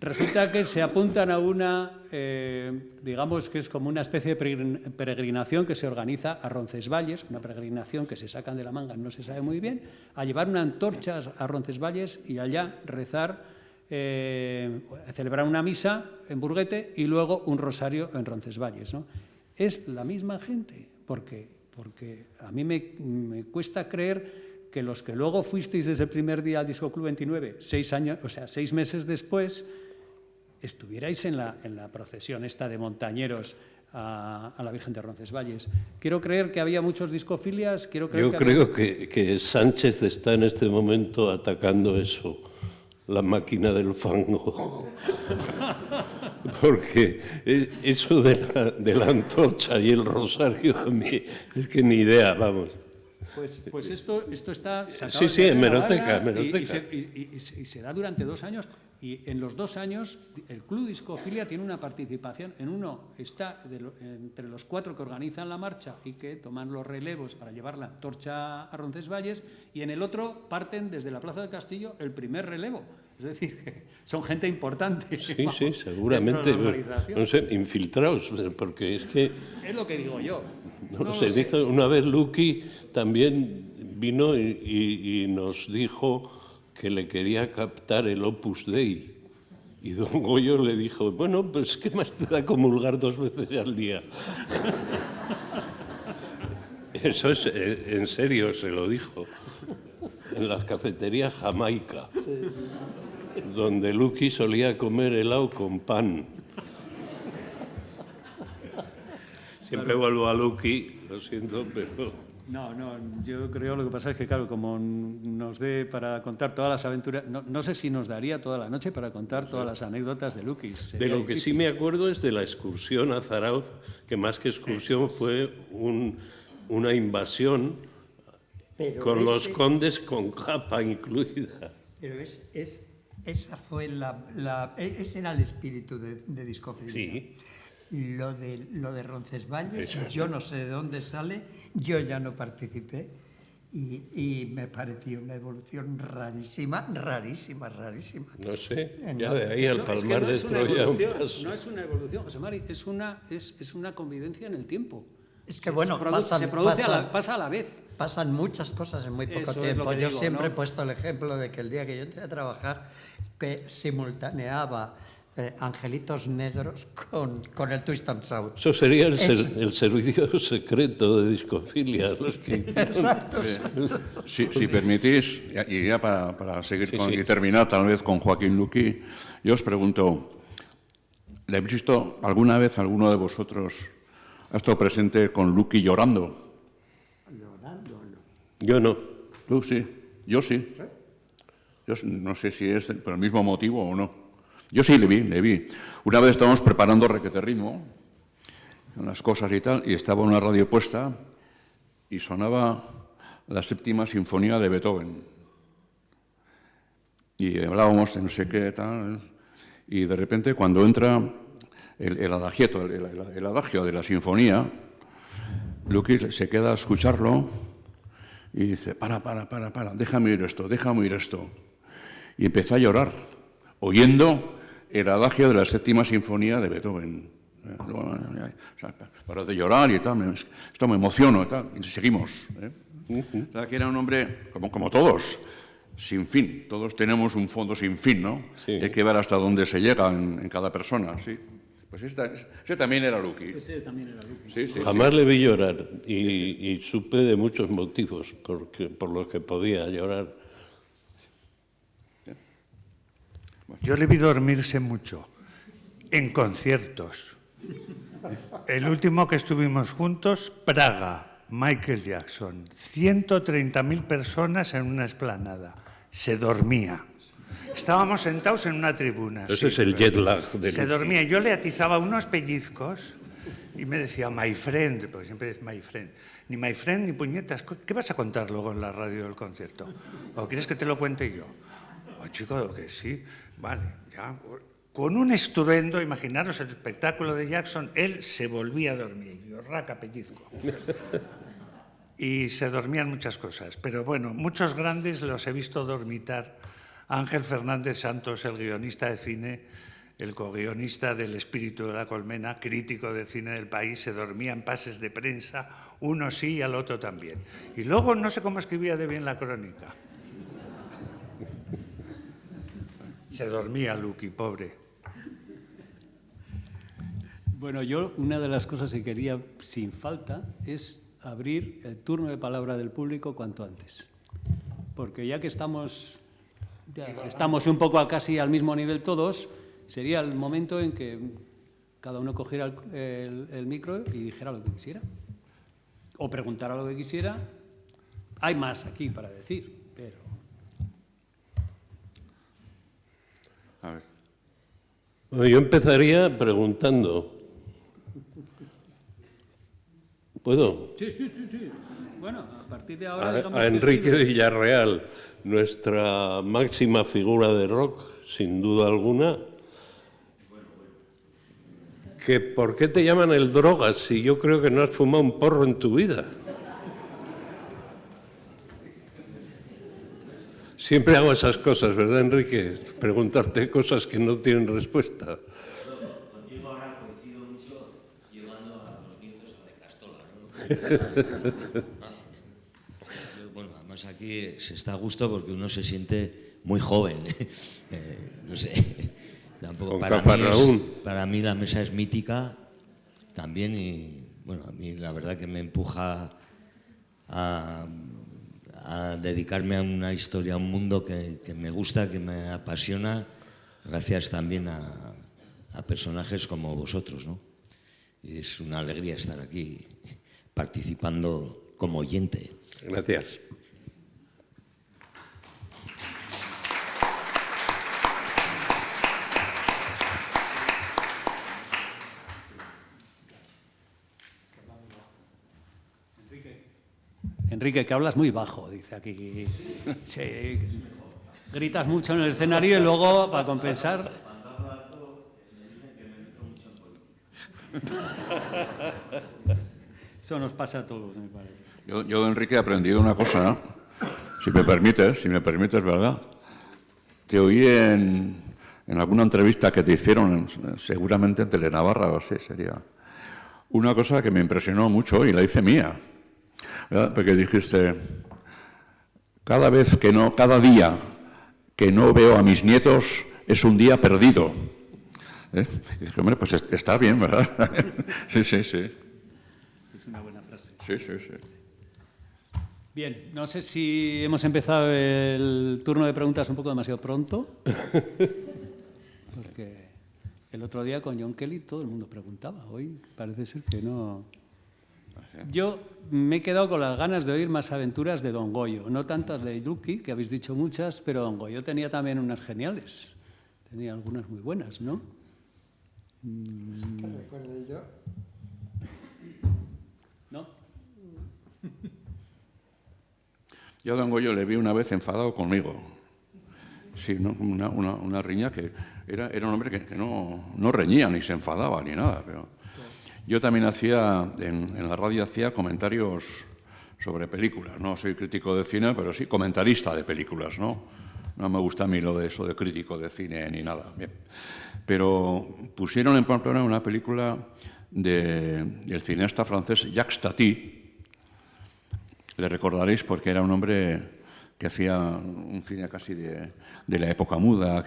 resulta que se apuntan a una, digamos que es como una especie de peregrinación que se organiza a Roncesvalles, una peregrinación que se sacan de la manga, no se sabe muy bien, a llevar una antorcha a Roncesvalles y allá rezar, celebrar una misa en Burguete y luego un rosario en Roncesvalles, ¿no? Es la misma gente, porque a mí me cuesta creer que los que luego fuisteis desde el primer día al Disco Club 29, 6 meses después, estuvierais en la procesión esta de montañeros a la Virgen de Roncesvalles. Quiero creer que había muchos discofilias. Creo
que Sánchez está en este momento atacando eso, la máquina del fango. Porque eso de la antorcha y el rosario, a mí es que ni idea, vamos.
Pues esto está sacado
sí, en hemeroteca.
Y se da durante 2 años. Y en los 2 años el Club Discofilia tiene una participación. En uno está entre los 4 que organizan la marcha y que toman los relevos para llevar la antorcha a Roncesvalles, y en el otro parten desde la Plaza del Castillo el primer relevo. Es decir, que son gente importante.
Sí,
vamos,
seguramente. No sé, infiltrados, porque es que...
Es lo que digo yo.
No sé, dijo una vez Luqui también vino y nos dijo que le quería captar el Opus Dei. Y don Goyo le dijo, bueno, pues ¿qué más te da comulgar 2 veces al día? Eso es, en serio, se lo dijo. En la cafetería Jamaica, donde Luqui solía comer helado con pan. Siempre vuelvo a Luqui, lo siento, pero...
No, yo creo, lo que pasa es que, claro, como nos dé para contar todas las aventuras, no sé si nos daría toda la noche para contar todas las anécdotas de Luqui.
De lo que sí me acuerdo es de la excursión a Zarauz, que más que excursión fue una invasión con los condes con capa incluida.
Pero esa fue ese era el espíritu de Discofilia.
Sí.
Lo de Roncesvalles, yo no sé de dónde sale, yo ya no participé y me pareció una evolución rarísima.
No sé, ya de ahí al Palmar de Troya un paso.
No es una evolución, José Mari, es una convivencia en el tiempo.
Es que bueno,
pasa a la vez.
Pasan muchas cosas en muy poco tiempo. Yo siempre he puesto el ejemplo de que el día que yo entré a trabajar, que simultaneaba Angelitos Negros con el Twist and Shout.
Eso sería el servicio secreto de Discofilia. Los que
Exacto.
Si permitís, y ya para seguir y terminar tal vez con Joaquín Luqui, yo os pregunto, ¿le habéis visto alguna vez alguno de vosotros ha estado presente con Luqui llorando?
¿Llorando?
Yo no.
Tú sí, yo sí. Yo no sé si es por el mismo motivo o no. Yo sí le vi. Una vez estábamos preparando Requete Ritmo, unas cosas y tal, y estaba una radio puesta y sonaba la 7ª Sinfonía de Beethoven. Y hablábamos de no sé qué tal, y de repente cuando entra el adagio de la sinfonía, Luqui se queda a escucharlo y dice, para, déjame oír esto. Y empezó a llorar, oyendo el adagio de la 7ª Sinfonía de Beethoven. Para de llorar y tal, esto me emociono y tal, y seguimos. O sea, que era un hombre, como todos, sin fin. Todos tenemos un fondo sin fin, ¿no? Sí. Hay que ver hasta dónde se llega en cada persona, sí. Pues ese también era Luqui. Sí,
Jamás le vi llorar y supe de muchos motivos por los que podía llorar.
Yo le vi dormirse mucho, en conciertos. El último que estuvimos juntos, Praga, Michael Jackson. 130.000 personas en una explanada. Se dormía. Estábamos sentados en una tribuna.
Ese es el jet lag.
Se dormía. Yo le atizaba unos pellizcos y me decía, my friend, porque siempre es my friend. Ni my friend ni puñetas. ¿Qué vas a contar luego en la radio del concierto? ¿O quieres que te lo cuente yo? chico, que sí, vale, ya. Con un estruendo, imaginaros el espectáculo de Jackson, él se volvía a dormir, yo raca pellizco. Y se dormían muchas cosas, pero bueno, muchos grandes los he visto dormitar. Ángel Fernández Santos, el guionista de cine, el co-guionista del Espíritu de la Colmena, crítico de cine del País, se dormía en pases de prensa, uno sí y al otro también. Y luego no sé cómo escribía de bien la crónica. Se dormía Luqui, pobre.
Bueno, yo una de las cosas que quería sin falta es abrir el turno de palabra del público cuanto antes. Porque ya que estamos un poco casi al mismo nivel todos, sería el momento en que cada uno cogiera el micro y dijera lo que quisiera. O preguntara lo que quisiera. Hay más aquí para decir, pero...
A ver.
Bueno, yo empezaría preguntando. ¿Puedo?
Sí. Bueno, a partir de ahora...
A Enrique Villarreal, nuestra máxima figura de rock, sin duda alguna. Que ¿por qué te llaman el drogas si yo creo que no has fumado un porro en tu vida? Siempre hago esas cosas, ¿verdad, Enrique? Preguntarte cosas que no tienen respuesta.
Contigo ahora coincido mucho llevando a los nietos a de Castola, ¿no? Bueno, además aquí se está a gusto porque uno se siente muy joven. No sé, tampoco para mí la mesa es mítica también y bueno, a mí la verdad que me empuja a dedicarme a una historia, a un mundo que me gusta, que me apasiona, gracias también a personajes como vosotros, ¿no? Y es una alegría estar aquí participando como oyente.
Gracias.
Enrique, que hablas muy bajo, dice aquí. Sí, gritas mucho en el escenario y luego, para compensar...
Cuando hablo alto, me dicen que me meto mucho en política.
Eso nos pasa a todos, me parece.
Yo, Enrique, he aprendido una cosa, ¿no? Si me permites, ¿verdad? Te oí en alguna entrevista que te hicieron, seguramente en Telenavarra o así, sería. Una cosa que me impresionó mucho y la hice mía, ¿verdad? Porque dijiste, cada día que no veo a mis nietos es un día perdido. Y dije, hombre, pues está bien, ¿verdad? Sí.
Es una buena frase.
Sí.
Bien, no sé si hemos empezado el turno de preguntas un poco demasiado pronto, porque el otro día con John Kelly todo el mundo preguntaba, hoy parece ser que no... Yo me he quedado con las ganas de oír más aventuras de Don Goyo, no tantas de Luqui, que habéis dicho muchas, pero Don Goyo tenía también unas geniales, tenía algunas muy buenas, ¿no?
¿Qué recuerdo yo?
¿No?
Yo a Don Goyo le vi una vez enfadado conmigo. Sí, ¿no? Una riña que era un hombre que no reñía ni se enfadaba ni nada. Pero yo también en la radio hacía comentarios sobre películas. No soy crítico de cine, pero sí comentarista de películas, ¿no? No me gusta a mí lo de eso de crítico de cine ni nada. Bien. Pero pusieron en Pamplona una película del cineasta francés Jacques Tati. Le recordaréis porque era un hombre que hacía un cine casi de la época muda.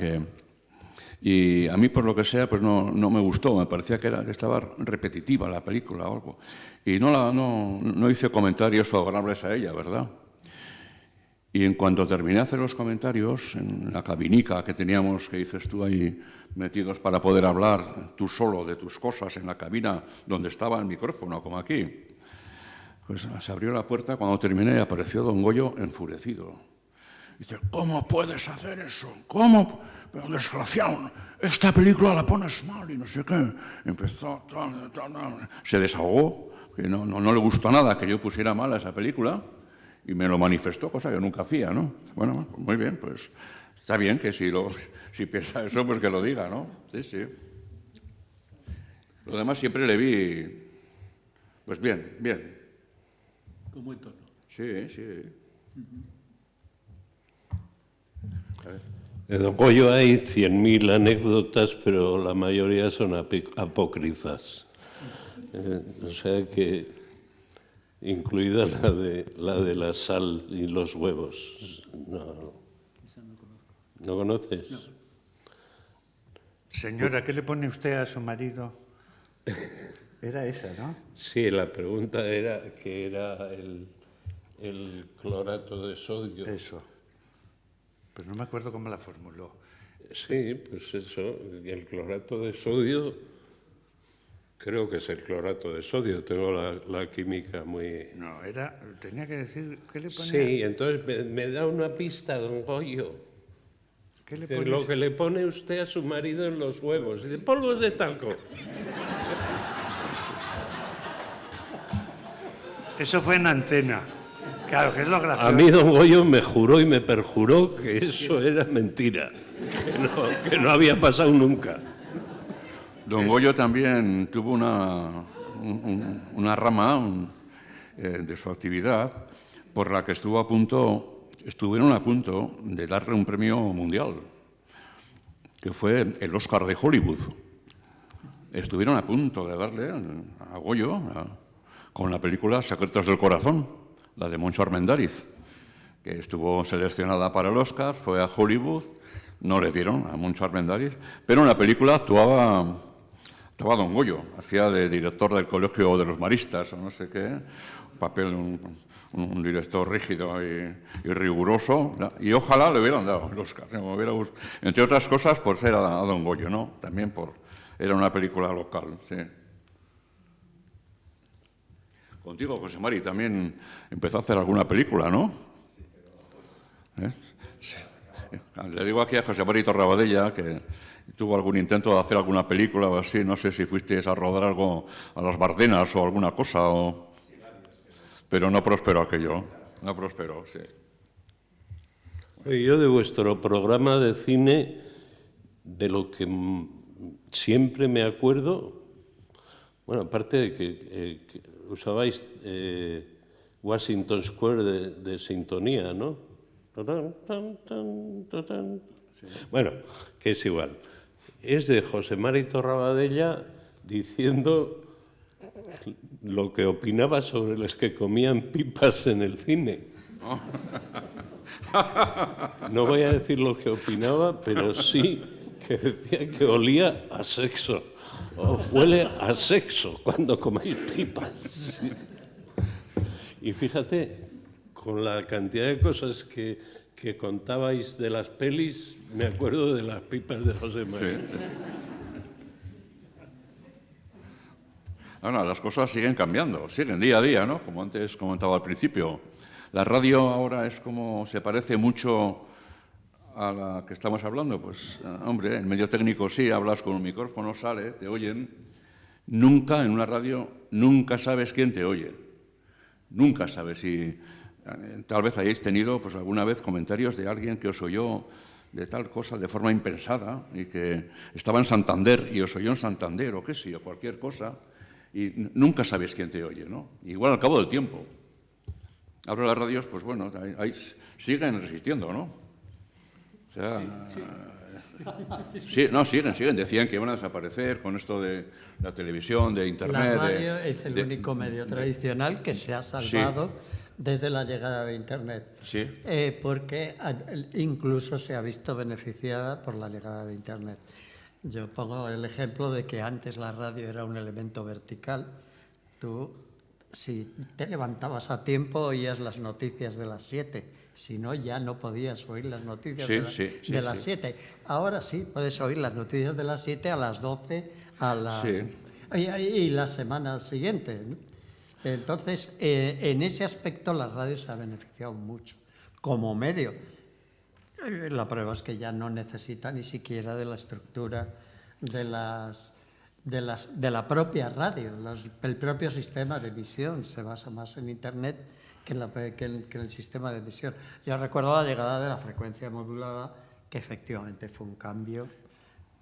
Y a mí, por lo que sea, pues no me gustó. Me parecía que estaba repetitiva la película o algo. Y no hice comentarios favorables a ella, ¿verdad? Y en cuanto terminé de hacer los comentarios, en la cabinica que teníamos, que dices tú ahí, metidos para poder hablar tú solo de tus cosas en la cabina donde estaba el micrófono, como aquí, pues se abrió la puerta cuando terminé y apareció Don Goyo enfurecido. Dice, ¿cómo puedes hacer eso? ¿Cómo? Pero desgraciado, esta película la pones mal y no sé qué. Empezó, se desahogó, que no le gustó nada que yo pusiera mal a esa película y me lo manifestó, cosa que nunca hacía, ¿no? Bueno, muy bien, pues Está bien que si piensa eso, pues que lo diga, ¿no? Sí, sí. Lo demás siempre le vi, pues bien, bien.
Con buen tono.
Sí, sí. A ver.
De don Goyo hay 100.000 anécdotas, pero la mayoría son apócrifas. O sea que, incluida la de la sal y los huevos. ¿No conoces? No.
Señora, ¿qué le pone usted a su marido? Era esa, ¿no?
Sí, la pregunta era que era el clorato de sodio.
Eso. Pero no me acuerdo cómo la formuló.
Sí, pues eso, el clorato de sodio, creo que es el clorato de sodio, tengo la química muy...
No, tenía que decir, ¿qué le ponía?
Sí, entonces me da una pista, don Goyo.
¿Qué le
pone? Lo que le pone usted a su marido en los huevos, dice, polvos de talco.
Eso fue en Antena. Claro, que es lo gracioso.
A mí don Goyo me juró y me perjuró que eso era mentira, que no había pasado nunca.
Don Goyo también tuvo una rama de su actividad por la que estuvieron a punto de darle un premio mundial, que fue el Oscar de Hollywood. Estuvieron a punto de darle a Goyo con la película Secretos del Corazón, la de Moncho Armendáriz, que estuvo seleccionada para el Oscar, fue a Hollywood, no le dieron a Moncho Armendáriz, pero en la película actuaba don Goyo, hacía de director del Colegio de los Maristas, o no sé qué, un papel, un director rígido y riguroso, y ojalá le hubieran dado el Oscar, entre otras cosas por ser a don Goyo, ¿no? También era una película local, sí. Contigo, José Mari, también empezó a hacer alguna película, ¿no? Sí. Le digo aquí a José Mari Torrabadella que tuvo algún intento de hacer alguna película o así, no sé si fuisteis a rodar algo a las Bardenas o alguna cosa, pero no prosperó aquello, no prosperó, sí.
Yo de vuestro programa de cine, de lo que siempre me acuerdo, bueno, aparte de que usabais Washington Square de sintonía, ¿no? Sí. Bueno, que es igual. Es de José Mari Torrabadella diciendo lo que opinaba sobre los que comían pipas en el cine. No voy a decir lo que opinaba, pero sí que decía que olía a sexo. Huele a sexo cuando coméis pipas. Y fíjate, con la cantidad de cosas que contabais de las pelis, me acuerdo de las pipas de José María. Sí.
Ahora, las cosas siguen cambiando, siguen día a día, ¿no? Como antes comentaba al principio. La radio ahora se parece mucho a la que estamos hablando. Pues, hombre, en medio técnico sí, hablas con un micrófono, sale, te oyen. Nunca, en una radio, nunca sabes quién te oye. Nunca sabes si... Tal vez hayáis tenido pues, alguna vez comentarios de alguien que os oyó de tal cosa de forma impensada y que estaba en Santander y os oyó en Santander o qué sé yo, cualquier cosa, y nunca sabes quién te oye, ¿no? Igual al cabo del tiempo. Ahora las radios, pues bueno, ahí siguen resistiendo, ¿no? O sea, sí, no, siguen. Decían que iban a desaparecer con esto de la televisión, de Internet.
La radio es el único medio tradicional que se ha salvado desde la llegada de Internet.
Sí.
Porque incluso se ha visto beneficiada por la llegada de Internet. Yo pongo el ejemplo de que antes la radio era un elemento vertical. Tú, si te levantabas a tiempo, oías las noticias de las 7. Si no, ya no podías oír las noticias de las 7. Ahora sí, puedes oír las noticias de las 7 a las 12, y la semana siguiente, ¿no? Entonces, en ese aspecto la radio se ha beneficiado mucho como medio. La prueba es que ya no necesita ni siquiera de la estructura de la propia radio. El propio sistema de emisión se basa más en Internet que en el sistema de emisión. Yo recuerdo la llegada de la frecuencia modulada, que efectivamente fue un cambio,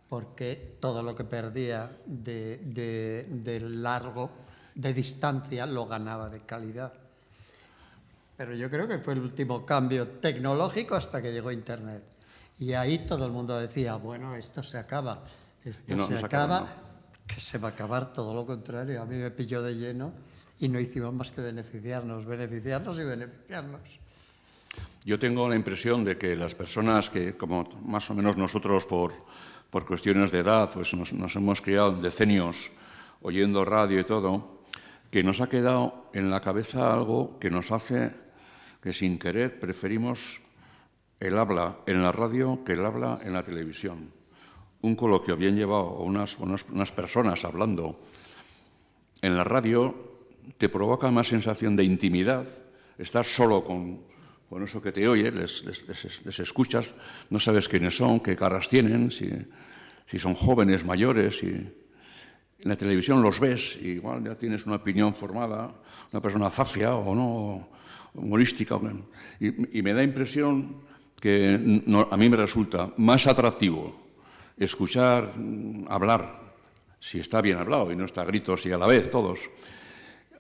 porque todo lo que perdía de largo, de distancia, lo ganaba de calidad. Pero yo creo que fue el último cambio tecnológico hasta que llegó Internet. Y ahí todo el mundo decía, bueno, esto se acaba, que se va a acabar, todo lo contrario. A mí me pilló de lleno y no hicimos más que beneficiarnos y beneficiarnos.
Yo tengo la impresión de que las personas que, como más o menos nosotros por cuestiones de edad, pues nos hemos criado decenios oyendo radio y todo, que nos ha quedado en la cabeza algo que nos hace que sin querer preferimos el habla en la radio que el habla en la televisión. Un coloquio bien llevado o unas personas hablando en la radio te provoca más sensación de intimidad, estar solo con eso que te oye, les escuchas, no sabes quiénes son, qué caras tienen, si son jóvenes, mayores. En la televisión los ves y igual ya tienes una opinión formada, una persona zafia o no, humorística. Y me da impresión que a mí me resulta más atractivo escuchar hablar, si está bien hablado y no está a gritos y a la vez todos,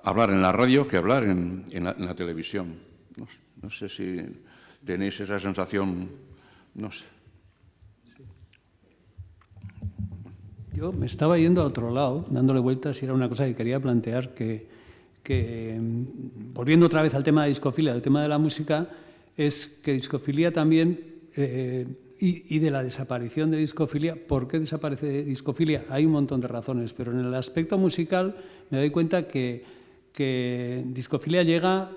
hablar en la radio que hablar en la televisión. No sé si tenéis esa sensación, no sé.
Yo me estaba yendo a otro lado, dándole vueltas, y era una cosa que quería plantear, que volviendo otra vez al tema de discofilia, al tema de la música, es que discofilia también, y de la desaparición de discofilia. ¿Por qué desaparece discofilia? Hay un montón de razones, pero en el aspecto musical me doy cuenta que discofilia llega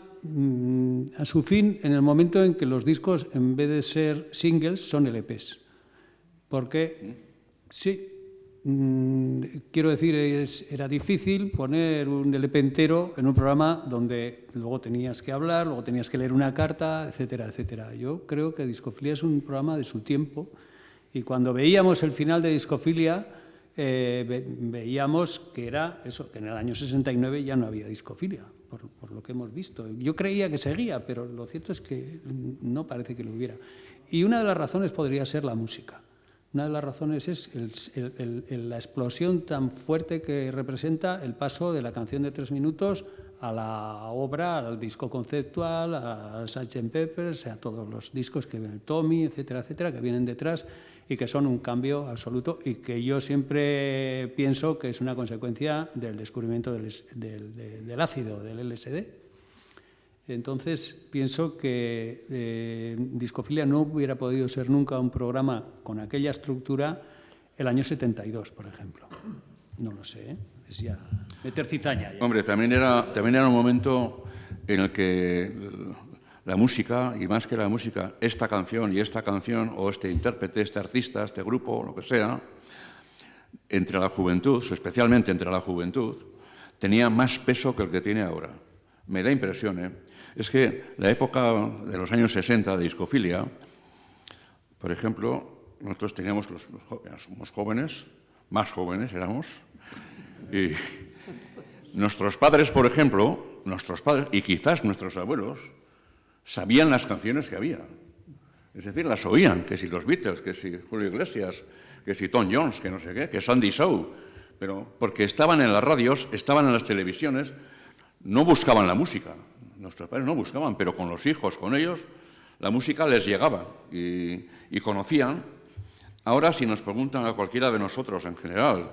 a su fin en el momento en que los discos, en vez de ser singles, son LPs. Porque sí, quiero decir, era difícil poner un LP entero en un programa donde luego tenías que hablar, luego tenías que leer una carta, etcétera, etcétera. Yo creo que Discofilia es un programa de su tiempo, y cuando veíamos el final de Discofilia veíamos que era eso, que en el año 69 ya no había discofilia, por lo que hemos visto. Yo creía que seguía, pero lo cierto es que no parece que lo hubiera. Y una de las razones podría ser la música. Una de las razones es la explosión tan fuerte que representa el paso de la canción de 3 minutos a la obra, al disco conceptual, al Sgt. Pepper's, a todos los discos que ven el Tommy, etcétera, etcétera, que vienen detrás y que son un cambio absoluto, y que yo siempre pienso que es una consecuencia del descubrimiento del ácido, del LSD. Entonces, pienso que Discofilia no hubiera podido ser nunca un programa con aquella estructura el año 72, por ejemplo. No lo sé, ¿eh? Es ya meter cizaña. Ya.
Hombre, también era un momento en el que la música, y más que la música, esta canción y esta canción, o este intérprete, este artista, este grupo, lo que sea, entre la juventud, especialmente entre la juventud, tenía más peso que el que tiene ahora. Me da impresión, ¿eh? Es que la época de los años 60 de Discofilia, por ejemplo, nosotros teníamos somos jóvenes, más jóvenes éramos, y nuestros padres, por ejemplo, y quizás nuestros abuelos, sabían las canciones que había. Es decir, las oían, que si los Beatles, que si Julio Iglesias, que si Tom Jones, que no sé qué, que Sandy Shaw, pero porque estaban en las radios, estaban en las televisiones, no buscaban la música. Nuestros padres no buscaban, pero con los hijos, con ellos, la música les llegaba y conocían. Ahora, si nos preguntan a cualquiera de nosotros en general,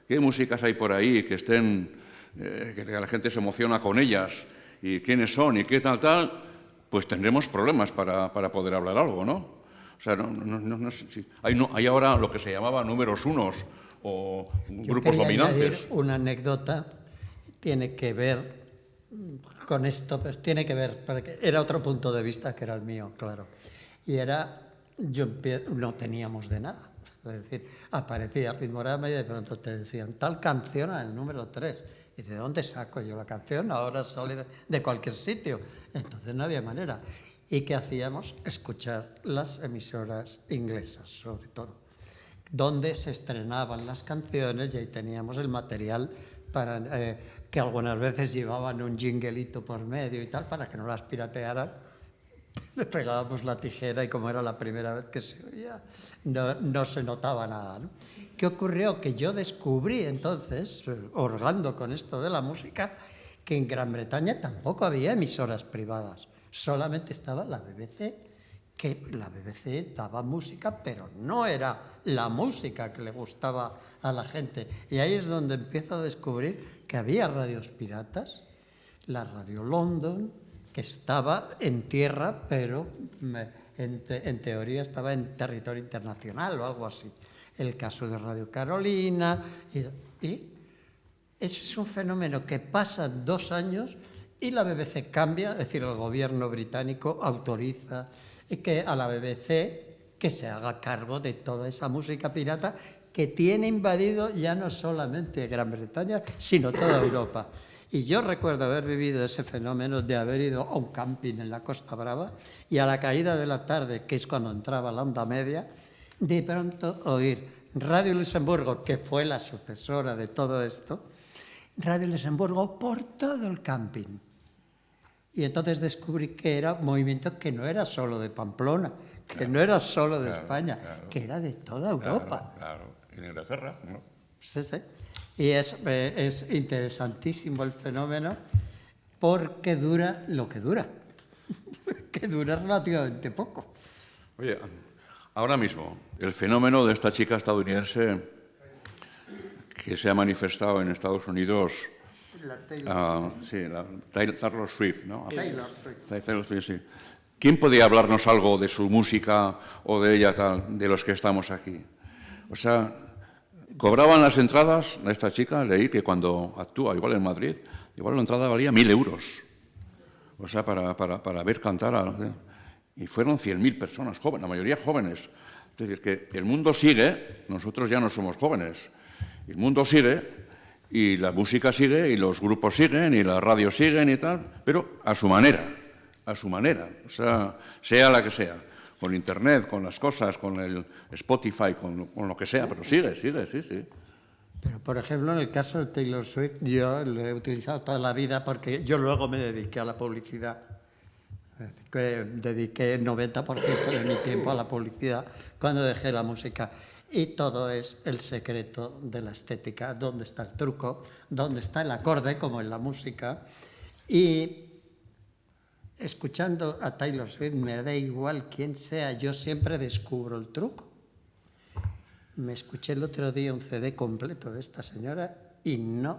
¿qué músicas hay por ahí que estén, que la gente se emociona con ellas, y quiénes son y qué tal, pues tendremos problemas para poder hablar algo, ¿no? O sea, no sé si hay ahora lo que se llamaba números unos o grupos dominantes.
Una anécdota tiene que ver con esto, pues tiene que ver, porque era otro punto de vista que era el mío, claro. Y no teníamos de nada. Es decir, aparecía el ritmograma y de pronto te decían, tal canción en el número 3. ¿Y de dónde saco yo la canción? Ahora sale de cualquier sitio. Entonces no había manera. ¿Y qué hacíamos? Escuchar las emisoras inglesas, sobre todo, donde se estrenaban las canciones, y ahí teníamos el material para que algunas veces llevaban un jingleito por medio y tal, para que no las piratearan. le pegábamos la tijera y como era la primera vez que se oía, no se notaba nada, ¿no? ¿Qué ocurrió? Que yo descubrí entonces, hurgando con esto de la música, que en Gran Bretaña tampoco había emisoras privadas, solamente estaba la BBC, que la BBC daba música, pero no era la música que le gustaba a la gente. Y ahí es donde empiezo a descubrir que había radios piratas, la Radio London, que estaba en tierra, pero en teoría estaba en territorio internacional o algo así. El caso de Radio Carolina. Y eso es un fenómeno que pasa 2 años y la BBC cambia, es decir, el gobierno británico autoriza que a la BBC que se haga cargo de toda esa música pirata que tiene invadido ya no solamente Gran Bretaña, sino toda Europa. Y yo recuerdo haber vivido ese fenómeno de haber ido a un camping en la Costa Brava y a la caída de la tarde, que es cuando entraba la onda media, de pronto oír Radio Luxemburgo, que fue la sucesora de todo esto, Radio Luxemburgo por todo el camping. Y entonces descubrí que era un movimiento que no era solo de Pamplona, que no era solo de España, que era de toda Europa.
Claro, en Inglaterra, ¿no?
Sí, sí. Y es interesantísimo el fenómeno porque dura lo que dura, que dura relativamente poco.
Oye, ahora mismo, el fenómeno de esta chica estadounidense que se ha manifestado en Estados Unidos, Taylor Swift, ¿no? Taylor Swift, sí. ¿Quién podría hablarnos algo de su música o de ella tal, de los que estamos aquí? O sea, cobraban las entradas a esta chica, leí que cuando actúa, igual en Madrid, igual la entrada valía 1.000 euros. O sea, para ver cantar. Y fueron 100.000 personas jóvenes, la mayoría jóvenes. Es decir, que el mundo sigue, nosotros ya no somos jóvenes. El mundo sigue y la música sigue y los grupos siguen y las radios siguen y tal, pero a su manera, o sea la que sea, con Internet, con las cosas, con el Spotify, con lo que sea, pero sigue, sí.
Pero, por ejemplo, en el caso de Taylor Swift, yo lo he utilizado toda la vida porque yo luego me dediqué a la publicidad. Dediqué el 90% de mi tiempo a la publicidad cuando dejé la música. Y todo es el secreto de la estética, dónde está el truco, dónde está el acorde, como en la música. Y escuchando a Taylor Swift, me da igual quién sea, yo siempre descubro el truco. Me escuché el otro día un CD completo de esta señora y no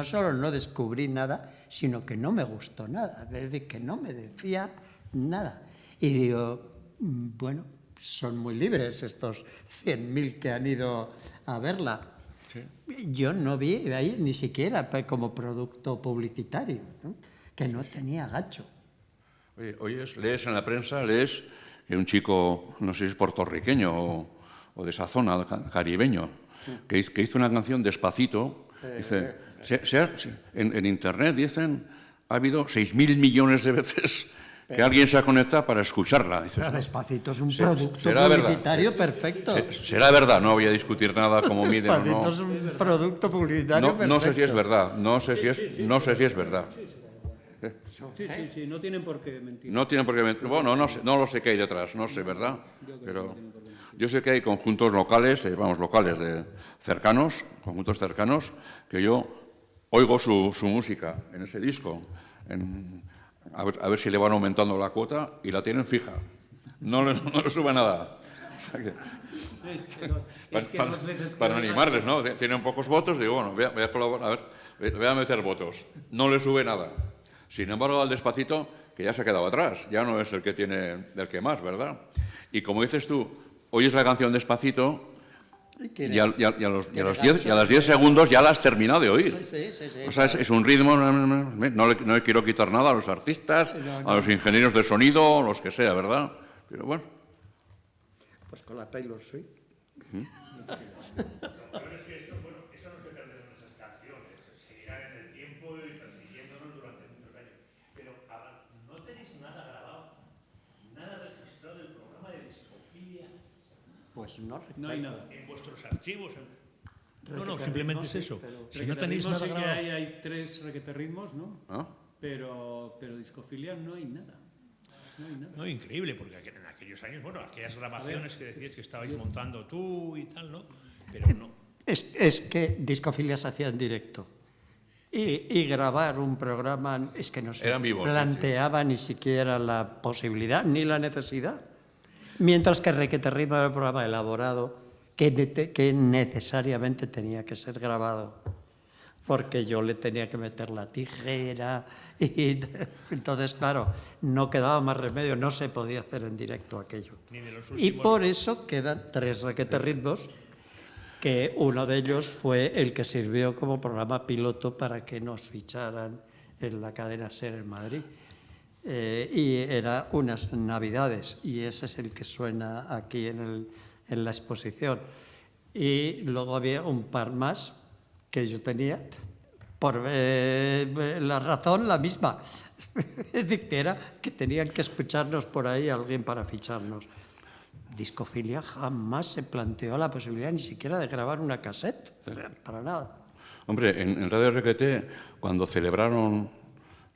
solo no descubrí nada, sino que no me gustó nada, es decir, que no me decía nada. Y digo, bueno, son muy libres estos 100.000 que han ido a verla. Sí. Yo no vi ahí ni siquiera como producto publicitario, ¿no? Que no tenía gacho.
Oye, lees en la prensa, que un chico, no sé si es puertorriqueño o de esa zona, caribeño, que hizo una canción Despacito. Dice, en Internet dicen, ha habido 6.000 millones de veces que alguien se ha conectado para escucharla. Dices,
pero Despacito es un producto publicitario perfecto.
Será verdad, no voy a discutir nada como miden o no.
Despacito es un producto publicitario perfecto.
No sé si es verdad, no sé si es verdad.
Sí, no tienen por qué mentir.
No tienen por qué mentir. Bueno, no lo sé qué hay detrás, no sé, ¿verdad? Pero yo sé que hay conjuntos locales, conjuntos cercanos, que yo oigo su música en ese disco. A ver si le van aumentando la cuota y la tienen fija. No le sube nada. Para animarles, ¿no? Tienen pocos votos, digo, bueno, voy a colaborar, voy a meter votos. No le sube nada. Sin embargo, al Despacito, que ya se ha quedado atrás, ya no es el que tiene el que más, ¿verdad? Y como dices tú, oyes la canción Despacito y a los 10 segundos ya la has terminado de oír. Sí. O sea, es un ritmo, no le quiero quitar nada a los artistas, a los ingenieros de sonido, los que sea, ¿verdad? Pero bueno.
Pues con la Taylor Swift. Pues no hay nada.
En vuestros archivos. No, simplemente es eso. Si no tenéis nada
grabado.
Sí que
hay 3 requeterritmos, ¿no?
¿Ah?
Pero discofilia no hay nada.
No, increíble, porque en aquellos años, bueno, aquellas grabaciones que decías que estabais montando tú y tal, ¿no? Pero no.
Es que Discofilia se hacía en directo. Y grabar un programa es que no se planteaba ni siquiera la posibilidad ni la necesidad. Mientras que Requete Ritmo era un programa elaborado que necesariamente tenía que ser grabado, porque yo le tenía que meter la tijera y entonces, claro, no quedaba más remedio, no se podía hacer en directo aquello. Y por eso quedan 3 Requete Ritmos, que uno de ellos fue el que sirvió como programa piloto para que nos ficharan en la cadena SER en Madrid. Y era unas Navidades, y ese es el que suena aquí en la exposición. Y luego había un par más que yo tenía, por la razón la misma. Es decir, que era que tenían que escucharnos por ahí alguien para ficharnos. Discofilia jamás se planteó la posibilidad ni siquiera de grabar una cassette, para nada.
Hombre, en Radio Requete, cuando celebraron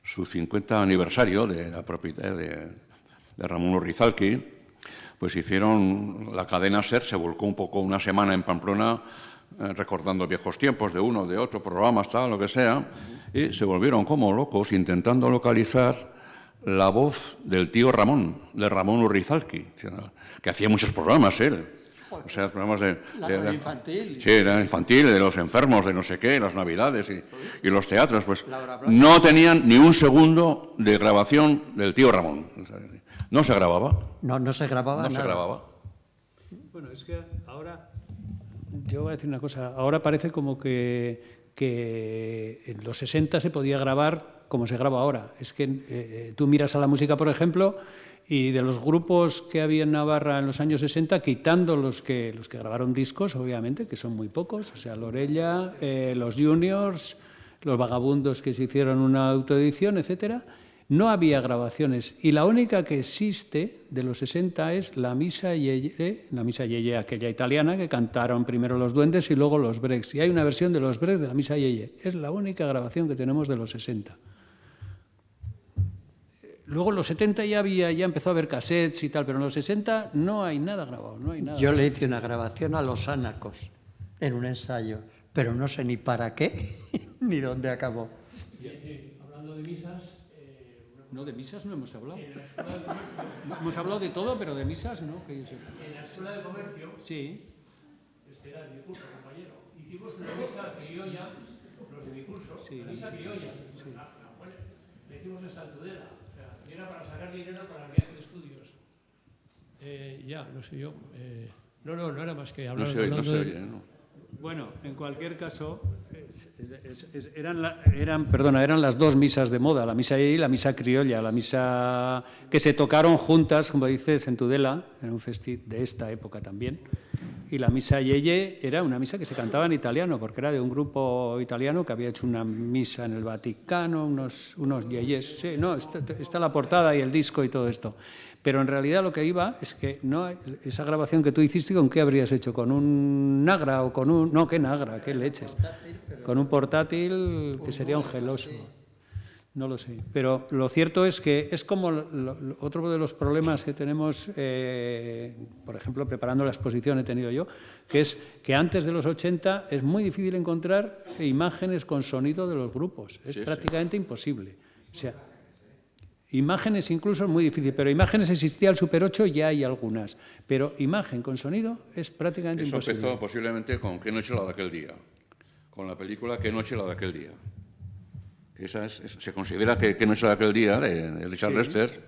su 50 aniversario de la propiedad de Ramón Urrizalki, pues hicieron, la cadena SER se volcó un poco una semana en Pamplona recordando viejos tiempos de uno, de otro, programas, tal, lo que sea, y se volvieron como locos intentando localizar la voz del tío Ramón, de Ramón Urrizalki, que hacía muchos programas él. O sea, programas de
infantil.
Sí, era infantil, de los enfermos, de no sé qué, las Navidades y los teatros, pues no tenían ni un segundo de grabación del tío Ramón. No se grababa.
No se grababa nada.
No se grababa.
Bueno, es que ahora, yo voy a decir una cosa, ahora parece como que en los 60 se podía grabar como se graba ahora. Es que tú miras a la música, por ejemplo, y de los grupos que había en Navarra en los años 60, quitando los que grabaron discos, obviamente, que son muy pocos, o sea, Lorella, los Juniors, los Vagabundos que se hicieron una autoedición, etcétera, no había grabaciones. Y la única que existe de los 60 es la Misa Yeye, aquella italiana, que cantaron primero los Duendes y luego los Breaks. Y hay una versión de los Breaks de la Misa Yeye. Es la única grabación que tenemos de los 60. Luego en los 70 ya empezó a haber cassettes y tal, pero en los 60 no hay nada grabado, no hay nada.
Yo le hice una grabación a Los Ánacos en un ensayo, pero no sé ni para qué ni dónde acabó.
Hablando de misas...
No, de misas no hemos hablado. Hemos hablado de todo, pero de misas no. Que yo sepa.
En la Escuela de Comercio,
sí.
Este era mi curso, compañero, hicimos una misa criolla, los de mi curso,
sí,
una misa criolla,
sí.
La hicimos en Santudela, o sea, era para sacar dinero para el viaje de estudios. No sé yo. No era más que hablar.
No se oye, ¿no?
Bueno, en cualquier caso, eran las dos misas de moda, la misa y la misa criolla, la misa que se tocaron juntas, como dices, en Tudela, en un festival de esta época también. Y la misa Yeye era una misa que se cantaba en italiano, porque era de un grupo italiano que había hecho una misa en el Vaticano, unos yeyes. Sí, no, está la portada y el disco y todo esto. Pero en realidad lo que iba es que no esa grabación que tú hiciste, ¿con qué habrías hecho? ¿Con un Nagra o con un...? No, ¿qué Nagra? ¿Qué leches? Con un portátil que sería un geloso. No lo sé. Pero lo cierto es que es como otro de los problemas que tenemos, por ejemplo, preparando la exposición he tenido yo, que es que antes de los 80 es muy difícil encontrar imágenes con sonido de los grupos. Es prácticamente imposible. O sea, imágenes incluso es muy difícil, pero imágenes existía el Super 8, ya hay algunas. Pero imagen con sonido es prácticamente imposible.
Eso empezó posiblemente con Qué noche la de aquel día, con la película Qué noche la de aquel día. Se considera que Qué noche la de aquel día, de Richard Lester,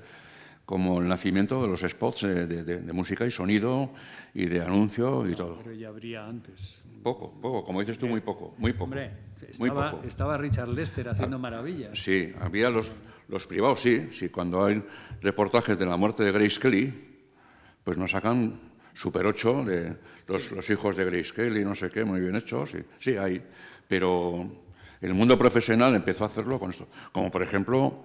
como el nacimiento de los spots de música y sonido y de anuncio y todo.
Pero ya habría antes.
Poco, como dices tú, muy poco. Hombre,
estaba Richard Lester haciendo maravillas.
Sí, había los privados, sí, cuando hay reportajes de la muerte de Grace Kelly, pues nos sacan Super 8 de los hijos de Grace Kelly, no sé qué, muy bien hechos, sí hay, pero el mundo profesional empezó a hacerlo con esto, como por ejemplo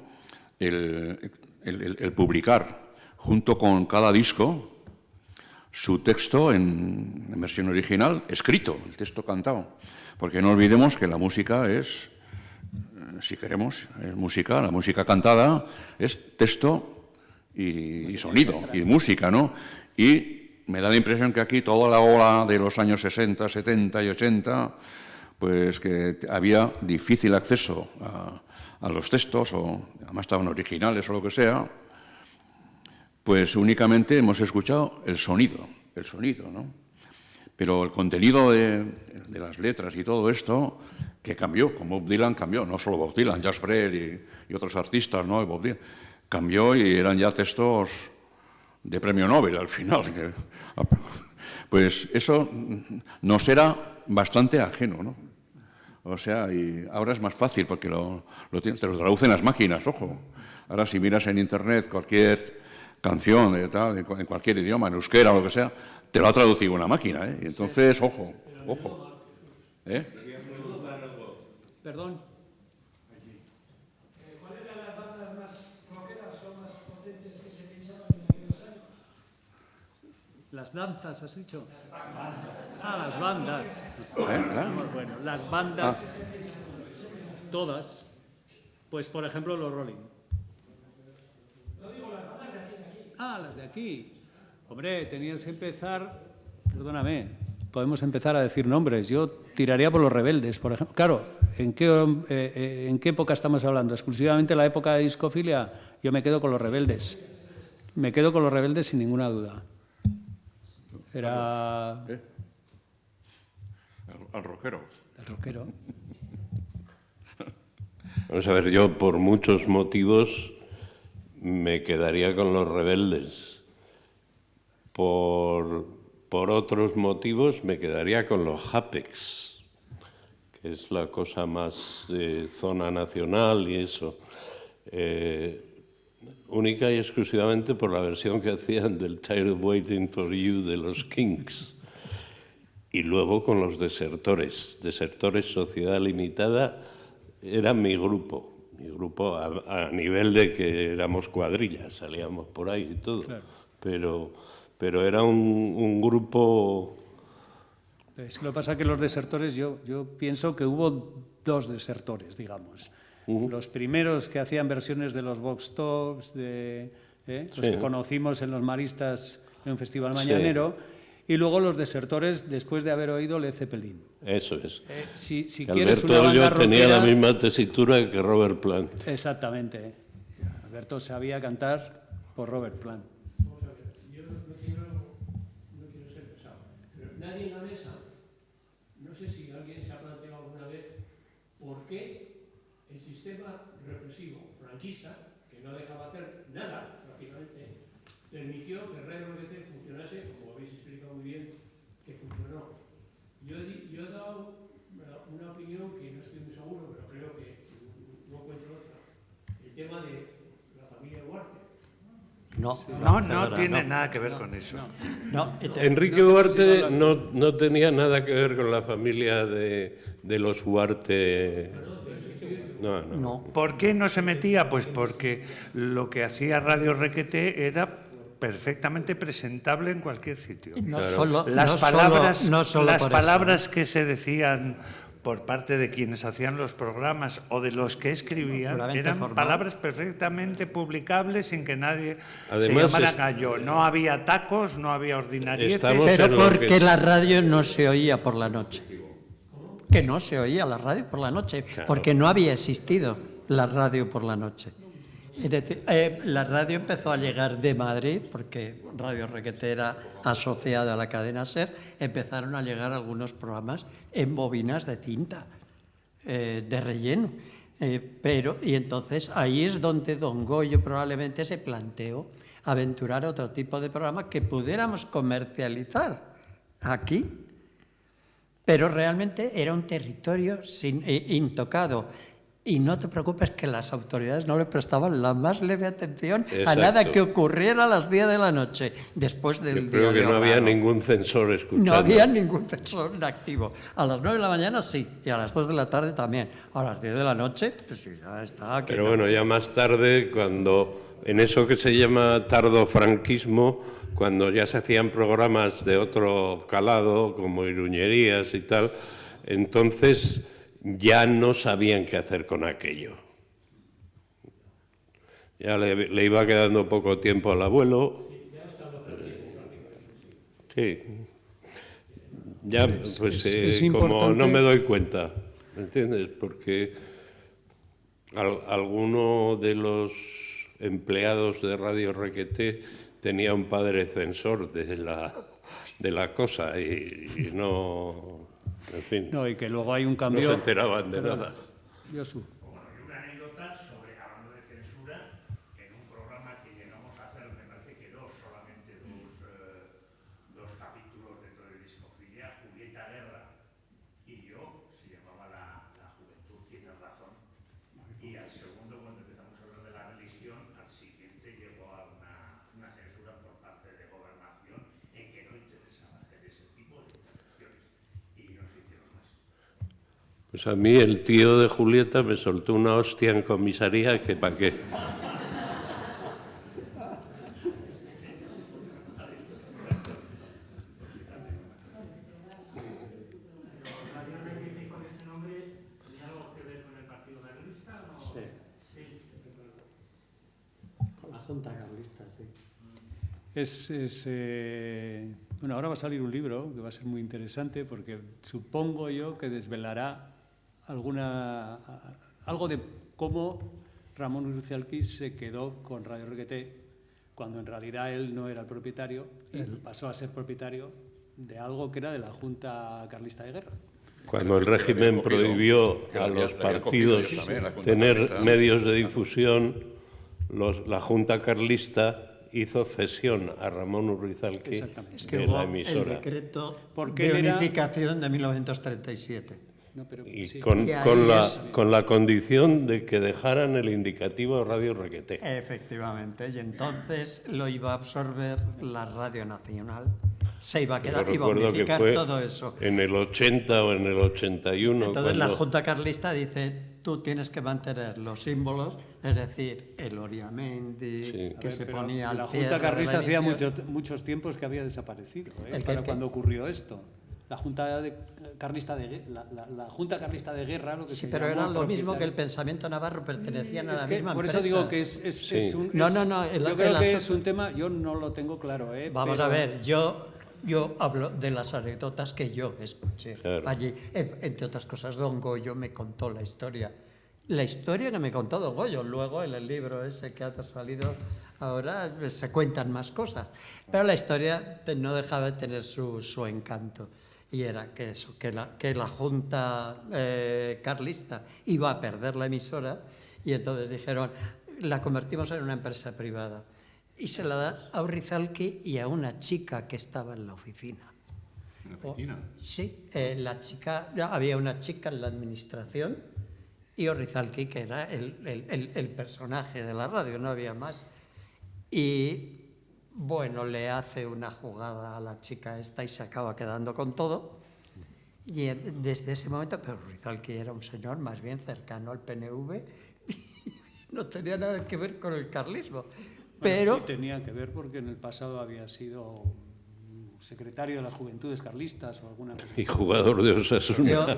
el publicar junto con cada disco su texto en versión original, escrito, el texto cantado, porque no olvidemos que la música es, si queremos, es música, la música cantada es texto y sonido, y música, ¿no? Y me da la impresión que aquí toda la ola de los años 60, 70 y 80, pues que había difícil acceso a los textos, o además estaban originales o lo que sea, pues únicamente hemos escuchado el sonido, ¿no? Pero el contenido de las letras y todo esto, que cambió, como Bob Dylan cambió, no solo Bob Dylan, Jazz Brel y otros artistas, ¿no? Bob Dylan, cambió y eran ya textos de premio Nobel al final. Pues eso nos era bastante ajeno, ¿no? O sea, y ahora es más fácil porque te lo traducen las máquinas, ojo. Ahora si miras en Internet cualquier canción de tal, en cualquier idioma, en euskera o lo que sea, te lo ha traducido una máquina, ¿eh? Y entonces, ojo.
Perdón.
¿Cuáles eran las bandas más rockeras o más potentes que se pinchaban en aquellos años?
Las danzas, ¿has dicho? Las bandas.
Claro.
Bueno, las bandas, todas. Pues, por ejemplo, los Rolling.
No digo las bandas de aquí.
Las de aquí. Hombre, tenías que empezar, perdóname, podemos empezar a decir nombres. Yo tiraría por los Rebeldes, por ejemplo. Claro, ¿en qué época estamos hablando? ¿Exclusivamente la época de discofilia? Yo me quedo con los Rebeldes. Me quedo con los Rebeldes sin ninguna duda. Era...
Al rockero.
El rockero.
Vamos a ver, yo por muchos motivos me quedaría con los Rebeldes. Por otros motivos me quedaría con los Hapex, que es la cosa más de zona nacional y eso. Única y exclusivamente por la versión que hacían del Tired of Waiting for You de los Kinks. Y luego con los Desertores. Desertores Sociedad Limitada era mi grupo a nivel de que éramos cuadrillas, salíamos por ahí y todo. Claro. Pero era un grupo...
Es que lo que pasa es que los Desertores, yo pienso que hubo dos Desertores, digamos. Los primeros que hacían versiones de los Vox Tops, los que conocimos en los Maristas en un festival mañanero, y luego los Desertores después de haber oído Led Zeppelin.
Eso es.
Si quieres
Alberto
una banda
yo tenía
rockera,
la misma tesitura que Robert Plant.
Exactamente. Alberto sabía cantar por Robert Plant.
Yo no quiero ser pesado, pero nadie en la mesa, no sé si alguien se ha planteado alguna vez por qué el sistema represivo franquista, que no dejaba hacer nada prácticamente, permitió que Radio RQT funcionase, como habéis explicado muy bien, que funcionó. Yo he dado una opinión que no estoy muy seguro, pero creo que no encuentro otra. El tema de la familia Duarte.
No tiene nada que ver con eso.
Enrique Duarte no tenía nada que ver con la familia de los Duarte. No.
¿Por qué no se metía? Pues porque lo que hacía Radio Requete era perfectamente presentable en cualquier sitio. Las palabras que se decían por parte de quienes hacían los programas o de los que escribían eran palabras perfectamente publicables sin que nadie se llamara gallo. No había tacos, no había ordinarieces.
Pero porque la radio no se oía por la noche. Que no se oía la radio por la noche, porque no había existido la radio por la noche. Es decir, la radio empezó a llegar de Madrid, porque Radio Requete era asociada a la cadena SER, empezaron a llegar algunos programas en bobinas de cinta, de relleno. Y entonces ahí es donde don Goyo probablemente se planteó aventurar otro tipo de programa que pudiéramos comercializar aquí. Pero realmente era un territorio intocado. Y no te preocupes que las autoridades no le prestaban la más leve atención a nada que ocurriera a las 10 de la noche, después del día.
Creo que no había ningún censor escuchando.
No había ningún censor activo. A las 9 de la mañana sí, y a las 2 de la tarde también. A las 10 de la noche, pues ya está.
Pero bueno, ya más tarde, cuando en eso que se llama tardofranquismo, cuando ya se hacían programas de otro calado, como Iruñerías y tal, entonces ya no sabían qué hacer con aquello. Ya le iba quedando poco tiempo al abuelo. Sí. Ya, pues como no me doy cuenta, ¿me entiendes? Porque alguno de los empleados de Radio Requeté tenía un padre censor de la cosa y no, en fin,
No, y que luego hay un cambio...
no se enteraban de nada.
Josu.
Bueno, y una anécdota sobre, hablando de censura, en un programa que llegamos a hacer, me parece que solamente dos capítulos dentro de Discofilia, Julieta Guerra y yo, se llamaba La Juventud tiene razón, y al segundo, cuando empezamos a hablar de la religión, al siguiente llegó a una censura por parte de Gobernación en que no interesaba hacer ese tipo de intervenciones, y no se hicieron más.
Pues a mí el tío de Julieta me soltó una hostia en comisaría que para qué.
Con la Junta Carlista, sí.
Bueno, ahora va a salir un libro que va a ser muy interesante porque supongo yo que desvelará algo de cómo Ramón Uruzquialqui se quedó con Radio Requeté cuando en realidad él no era el propietario y pasó a ser propietario de algo que era de la Junta Carlista de Guerra.
Cuando el régimen prohibió a los partidos tener medios de difusión, la Junta Carlista hizo cesión a Ramón Urrizalqui de la emisora.
El decreto de unificación de 1937.
No, pero,
y
sí.
con la condición de que dejaran el indicativo Radio Requeté.
Efectivamente, y entonces lo iba a absorber la Radio Nacional. Se iba a quedar, iba a unificar todo eso.
En el 80 o en el 81.
Entonces la Junta Carlista dice, tú tienes que mantener los símbolos, es decir, el Oriamendi, que se ponía al cierre.
La Junta Carlista hacía muchos tiempos que había desaparecido, para cuando ocurrió esto. La Junta Carlista de Guerra, lo que
sí, pero era lo mismo que el pensamiento navarro, pertenecían a la misma
por
empresa.
Por eso digo que es un...
No,
yo creo que es un tema, yo no lo tengo claro.
Vamos a ver, yo hablo de las anécdotas que yo escuché allí. Entre otras cosas, don Goyo me contó la historia. La historia que me contó don Goyo. Luego en el libro ese que ha salido ahora se cuentan más cosas. Pero la historia no dejaba de tener su encanto. Y era que la Junta Carlista iba a perder la emisora y entonces dijeron, la convertimos en una empresa privada. Y se la da a Urrizalqui y a una chica que estaba en la oficina.
¿En la oficina?
Sí, había una chica en la administración y Urrizalqui, que era el personaje de la radio, no había más. Y bueno, le hace una jugada a la chica esta y se acaba quedando con todo. Y desde ese momento, pero Urrizalqui era un señor más bien cercano al PNV y no tenía nada que ver con el carlismo. Pero
sí tenía que ver porque en el pasado había sido secretario de las Juventudes Carlistas o alguna cosa.
Y jugador de Osasuna.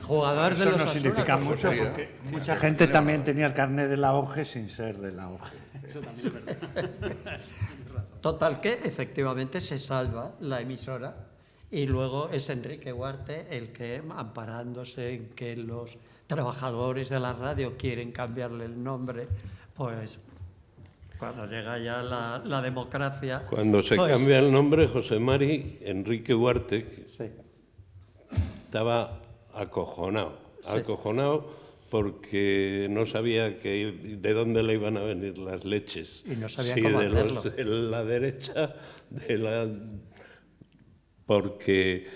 Jugador de los
Osasuna. Eso no significa mucho porque mucha gente también tenía el carnet de la OGE sin ser de la OGE.
Eso también es verdad.
Total que efectivamente se salva la emisora y luego es Enrique Huarte el que, amparándose en que los trabajadores de la radio quieren cambiarle el nombre, pues cuando llega ya la democracia...
Cuando se cambia el nombre, José Mari, Enrique Huarte, estaba acojonado. Sí. Acojonado porque no sabía de dónde le iban a venir las leches.
Y no sabía cómo hacerlo.
De la derecha, porque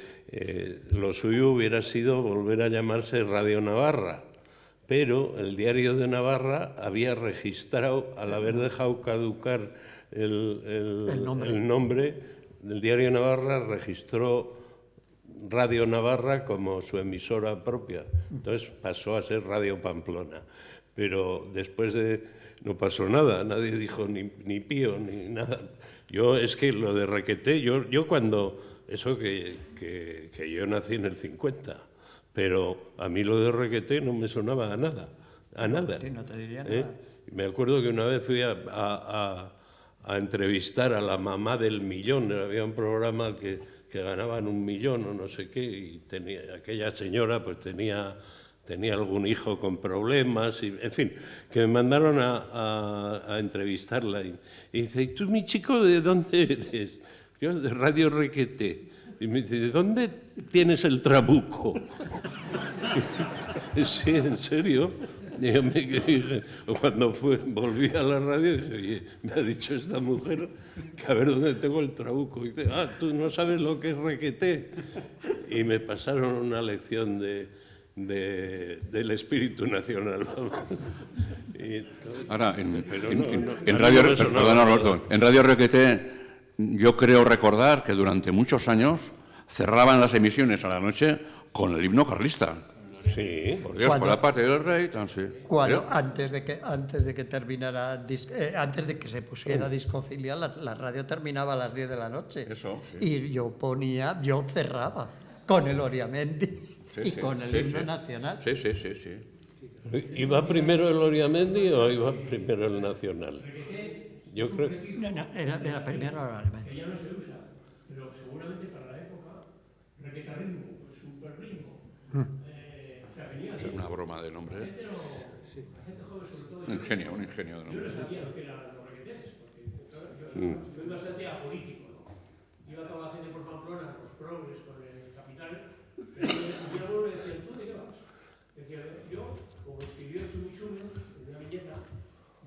lo suyo hubiera sido volver a llamarse Radio Navarra. Pero el Diario de Navarra había registrado, al haber dejado caducar el nombre, el Diario de Navarra registró Radio Navarra como su emisora propia. Entonces pasó a ser Radio Pamplona. Pero después no pasó nada, nadie dijo ni pío ni nada. Es que lo de Requeté, yo cuando... Eso que yo nací en el 50... Pero a mí lo de Requeté no me sonaba a nada. A nada.
Sí, no te diría nada.
Me acuerdo que una vez fui a entrevistar a la mamá del millón. Había un programa que ganaban 1 millón o no sé qué, y aquella señora pues tenía algún hijo con problemas, y, en fin, que me mandaron a entrevistarla. Y dice, ¿y tú, mi chico, de dónde eres? Yo, de Radio Requeté. Y me dice, ¿de dónde tienes el trabuco? Sí, en serio. Y yo me dije, cuando volví a la radio, dije, oye, me ha dicho esta mujer que a ver dónde tengo el trabuco. Y dice, tú no sabes lo que es Requeté. Y me pasaron una lección del espíritu nacional.
Ahora, en Radio Requeté, yo creo recordar que durante muchos años cerraban las emisiones a la noche con el himno carlista.
Sí.
Por Dios, por la patria del rey, tan sí.
Cuando, antes de que terminara, antes de que se pusiera Discofilia, la radio terminaba a las 10 de la noche.
Eso, sí.
Y yo cerraba con el Oriamendi con el himno nacional.
Sí.
¿Iba primero el Oriamendi o iba primero el nacional? Yo creo que...
No, era primero el Oriamendi.
Que ya no se usa, pero seguramente para la época, requetarrismo, super ritmo.
Es una broma de nombre.
La gente joven, sobre todo.
Un ingenio de nombre.
Yo no sabía lo que eran los requetés, porque yo soy bastante apolítico, ¿no? Iba toda la gente por Pamplona, los progres, con el capital, pero a uno le decían, ¿tú de qué vas? Decía, yo, como escribió Chumichume en una viñeta,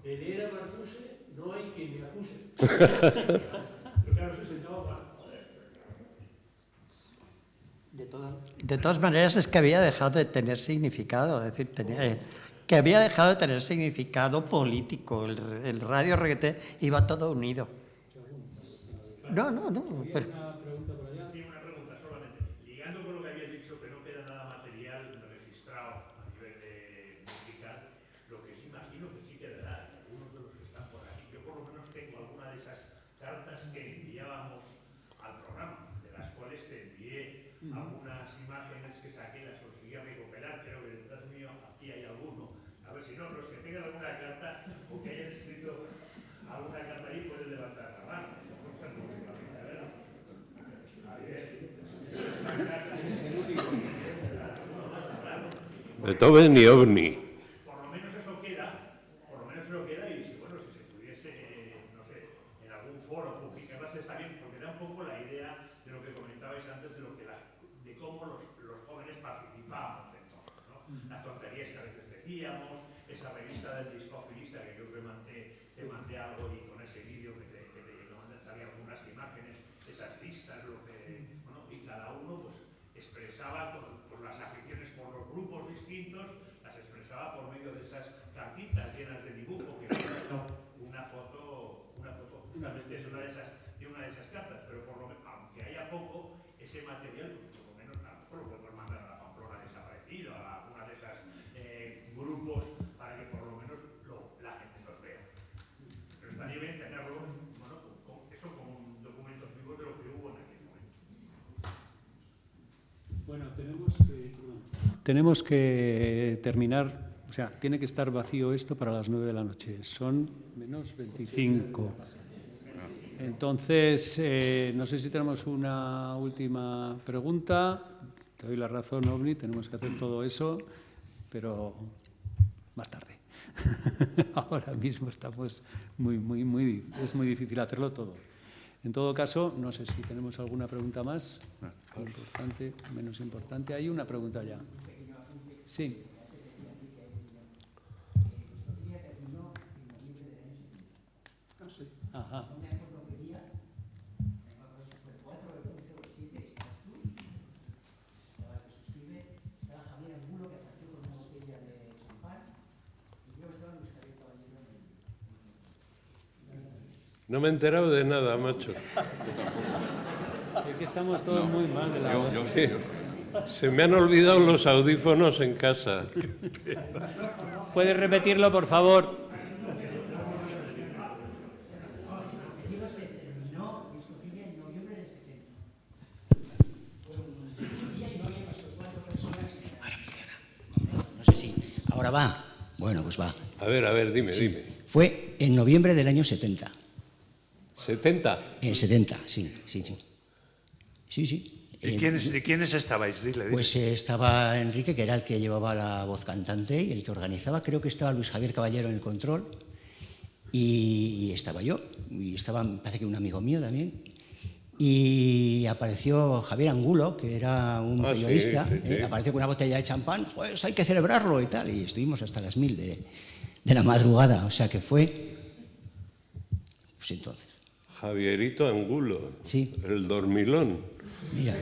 de leer a Marcuse no hay quien me acuse. Pero claro, se sentaba mal.
De todas maneras, es que había dejado de tener significado, es decir, que había dejado de tener significado político. El Radio Requeté iba todo unido. No. Pero...
Sí, una pregunta solamente. Ligando con lo que habías dicho, que no queda nada material registrado a nivel de musical, lo que sí imagino que sí quedará, y algunos de los que están por aquí. Yo por lo menos tengo alguna de esas cartas que enviábamos al programa, de las cuales te envié algunas imágenes que saqué, las conseguí recopilar. Creo que detrás mío aquí hay alguno. A ver si no, los que tengan alguna carta o que hayan escrito alguna carta ahí pueden levantar la mano.
Beethoven y OVNI.
Por lo menos eso queda, y si, bueno, si se pudiese, no sé, en algún foro publicarlas está bien, porque da un poco la idea de lo que comentabais antes, de cómo los jóvenes participábamos entonces, ¿no? Las tonterías que a veces decíamos, esa revista del discofilista que yo te mandé algo y con ese vídeo que te salían algunas imágenes, esas listas, y cada uno pues expresaba por las aficiones por los grupos distintos, las expresaba por medio de esas cartitas llenas de dibujo que una foto justamente es una de esas cartas, pero aunque haya poco, ese material, por lo menos a lo mejor lo podemos mandar a la Pamplona desaparecido, a alguna de esas grupos, para que por lo menos la gente los vea. Pero estaría bien tenerlos, eso como documentos vivos de lo que hubo en aquel momento.
Bueno, tenemos que terminar, o sea, tiene que estar vacío esto para las 9 de la noche. Son menos 25. Entonces, no sé si tenemos una última pregunta. Te doy la razón, Ovni, tenemos que hacer todo eso, pero más tarde. Ahora mismo estamos es muy difícil hacerlo todo. En todo caso, no sé si tenemos alguna pregunta más. Importante, menos importante. Hay una pregunta ya. Sí. Ajá.
No me he enterado de nada, macho.
Es que estamos todos muy mal de la voz.
Yo sí.
Se me han olvidado los audífonos en casa.
¿Puedes repetirlo, por favor?
No sé si ahora va. Bueno, pues va.
A ver, dime.
Fue en noviembre del año 70.
¿70?
70, sí.
¿Y quiénes estabais? Dile.
Pues estaba Enrique, que era el que llevaba la voz cantante y el que organizaba. Creo que estaba Luis Javier Caballero en el control. Y estaba yo. Y estaba, me parece que un amigo mío también. Y apareció Javier Angulo, que era un periodista.
Sí.
Apareció con una botella de champán. Pues hay que celebrarlo y tal. Y estuvimos hasta las 1000 de la madrugada. O sea que fue... Pues entonces.
Javierito Angulo.
Sí.
El dormilón.
Mira.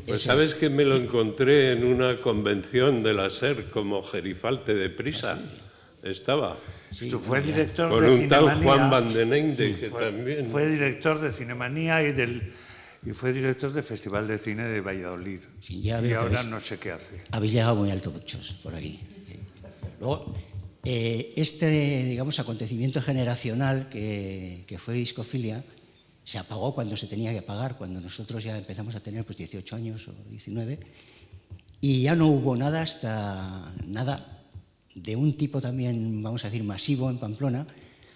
Pues sabes que me lo encontré en una convención de la SER como gerifalte de prisa. Estaba.
Tú fue director
con
de
un tal
Cinemanía.
Juan Van den Ende, que también...
Fue director de Cinemanía y fue director del Festival de Cine de Valladolid.
Sí, ya
y
veo que
ahora no sé qué hace.
Habéis llegado muy alto muchos por aquí. Luego, digamos, acontecimiento generacional que fue Discofilia se apagó cuando se tenía que apagar, cuando nosotros ya empezamos a tener pues 18 años o 19, y ya no hubo nada de un tipo también, vamos a decir, masivo en Pamplona,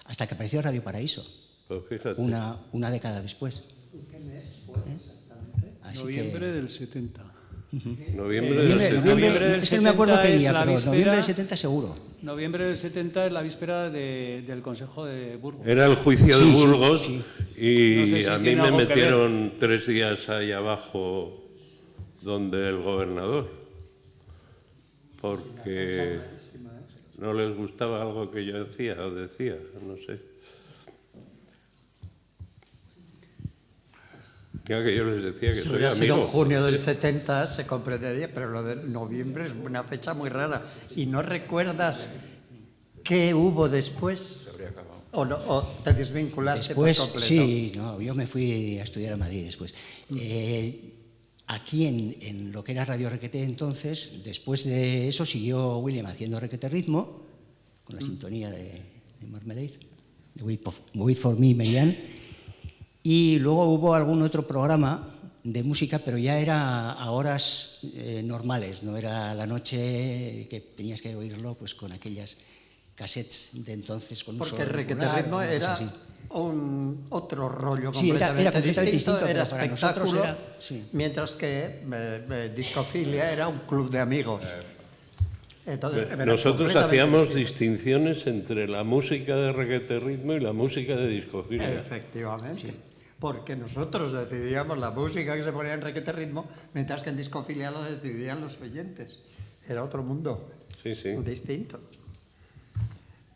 hasta que apareció Radio Paraíso,
Pues fíjate.
una década después.
¿Qué mes fue exactamente?
Así
Noviembre del 70.
Noviembre del 70.
Noviembre del
Es que no me acuerdo
70
qué
es
día,
la
pero
víspera-
noviembre del 70 seguro.
Noviembre del 70 es la víspera del Consejo de Burgos.
Era el juicio de
Sí,
Burgos
sí.
y
No sé si
a mí
tiene
me
algo que ver.
metieron 3 días ahí abajo donde el gobernador, porque no les gustaba algo que yo hacía o decía, no sé. Ya que yo les decía que
Si
soy
hubiera sido en
amigo.
junio del 70 se comprendería, pero lo de noviembre es una fecha muy rara. ¿Y no recuerdas qué hubo después? ¿O te desvinculaste
Después,
por completo?
sí, no, yo me fui a estudiar a Madrid después. Aquí en lo que era Radio Requete entonces, después de eso siguió William haciendo Requete Ritmo, con la sintonía de Marmalade, de Wait for Me, Merian. Y luego hubo algún otro programa de música, pero ya era a horas normales, no era la noche que tenías que oírlo pues con aquellas cassettes de entonces con un
Porque
solo
Requete
auricular,
Ritmo
una cosa
era
así.
otro rollo
Sí, era completamente distinto,
era
pero para nosotros
espectáculo,
era- sí.
mientras que Discofilia era un club de amigos. Entonces, era
Nosotros
completamente
hacíamos
distinto.
distinciones entre la música de Requete Ritmo y la música de Discofilia.
Efectivamente. Porque nosotros decidíamos la música que se ponía en Requete Ritmo, mientras que en Discofilia lo decidían los oyentes. Era otro mundo
Sí, sí.
distinto.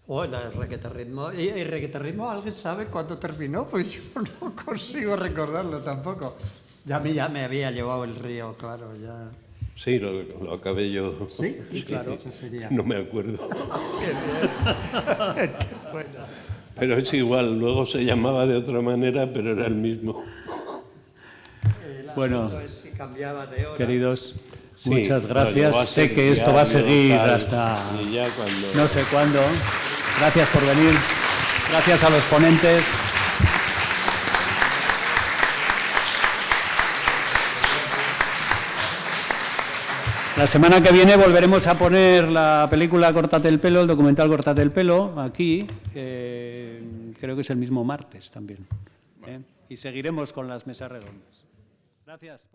El Requete Ritmo. ¿Y Requete Ritmo alguien sabe cuándo terminó? Pues yo no consigo recordarlo tampoco. Ya a mí ya me había llevado el río, claro, ya.
Sí, lo acabé yo.
Sí, claro, eso sería.
No me acuerdo. Pero es igual, luego se llamaba de otra manera, pero era el mismo.
Bueno,
asunto es si cambiaba de hora.
Queridos,
Sí,
muchas
bueno,
gracias.
luego a
Sé
ser
que esto va a
diario,
seguir
tal,
hasta
y ya cuando...
no sé cuándo. Gracias por venir. Gracias a los ponentes. La semana que viene volveremos a poner la película Córtate el pelo, el documental Córtate el pelo, aquí. Creo que es el mismo martes también. Y seguiremos con las mesas redondas. Gracias.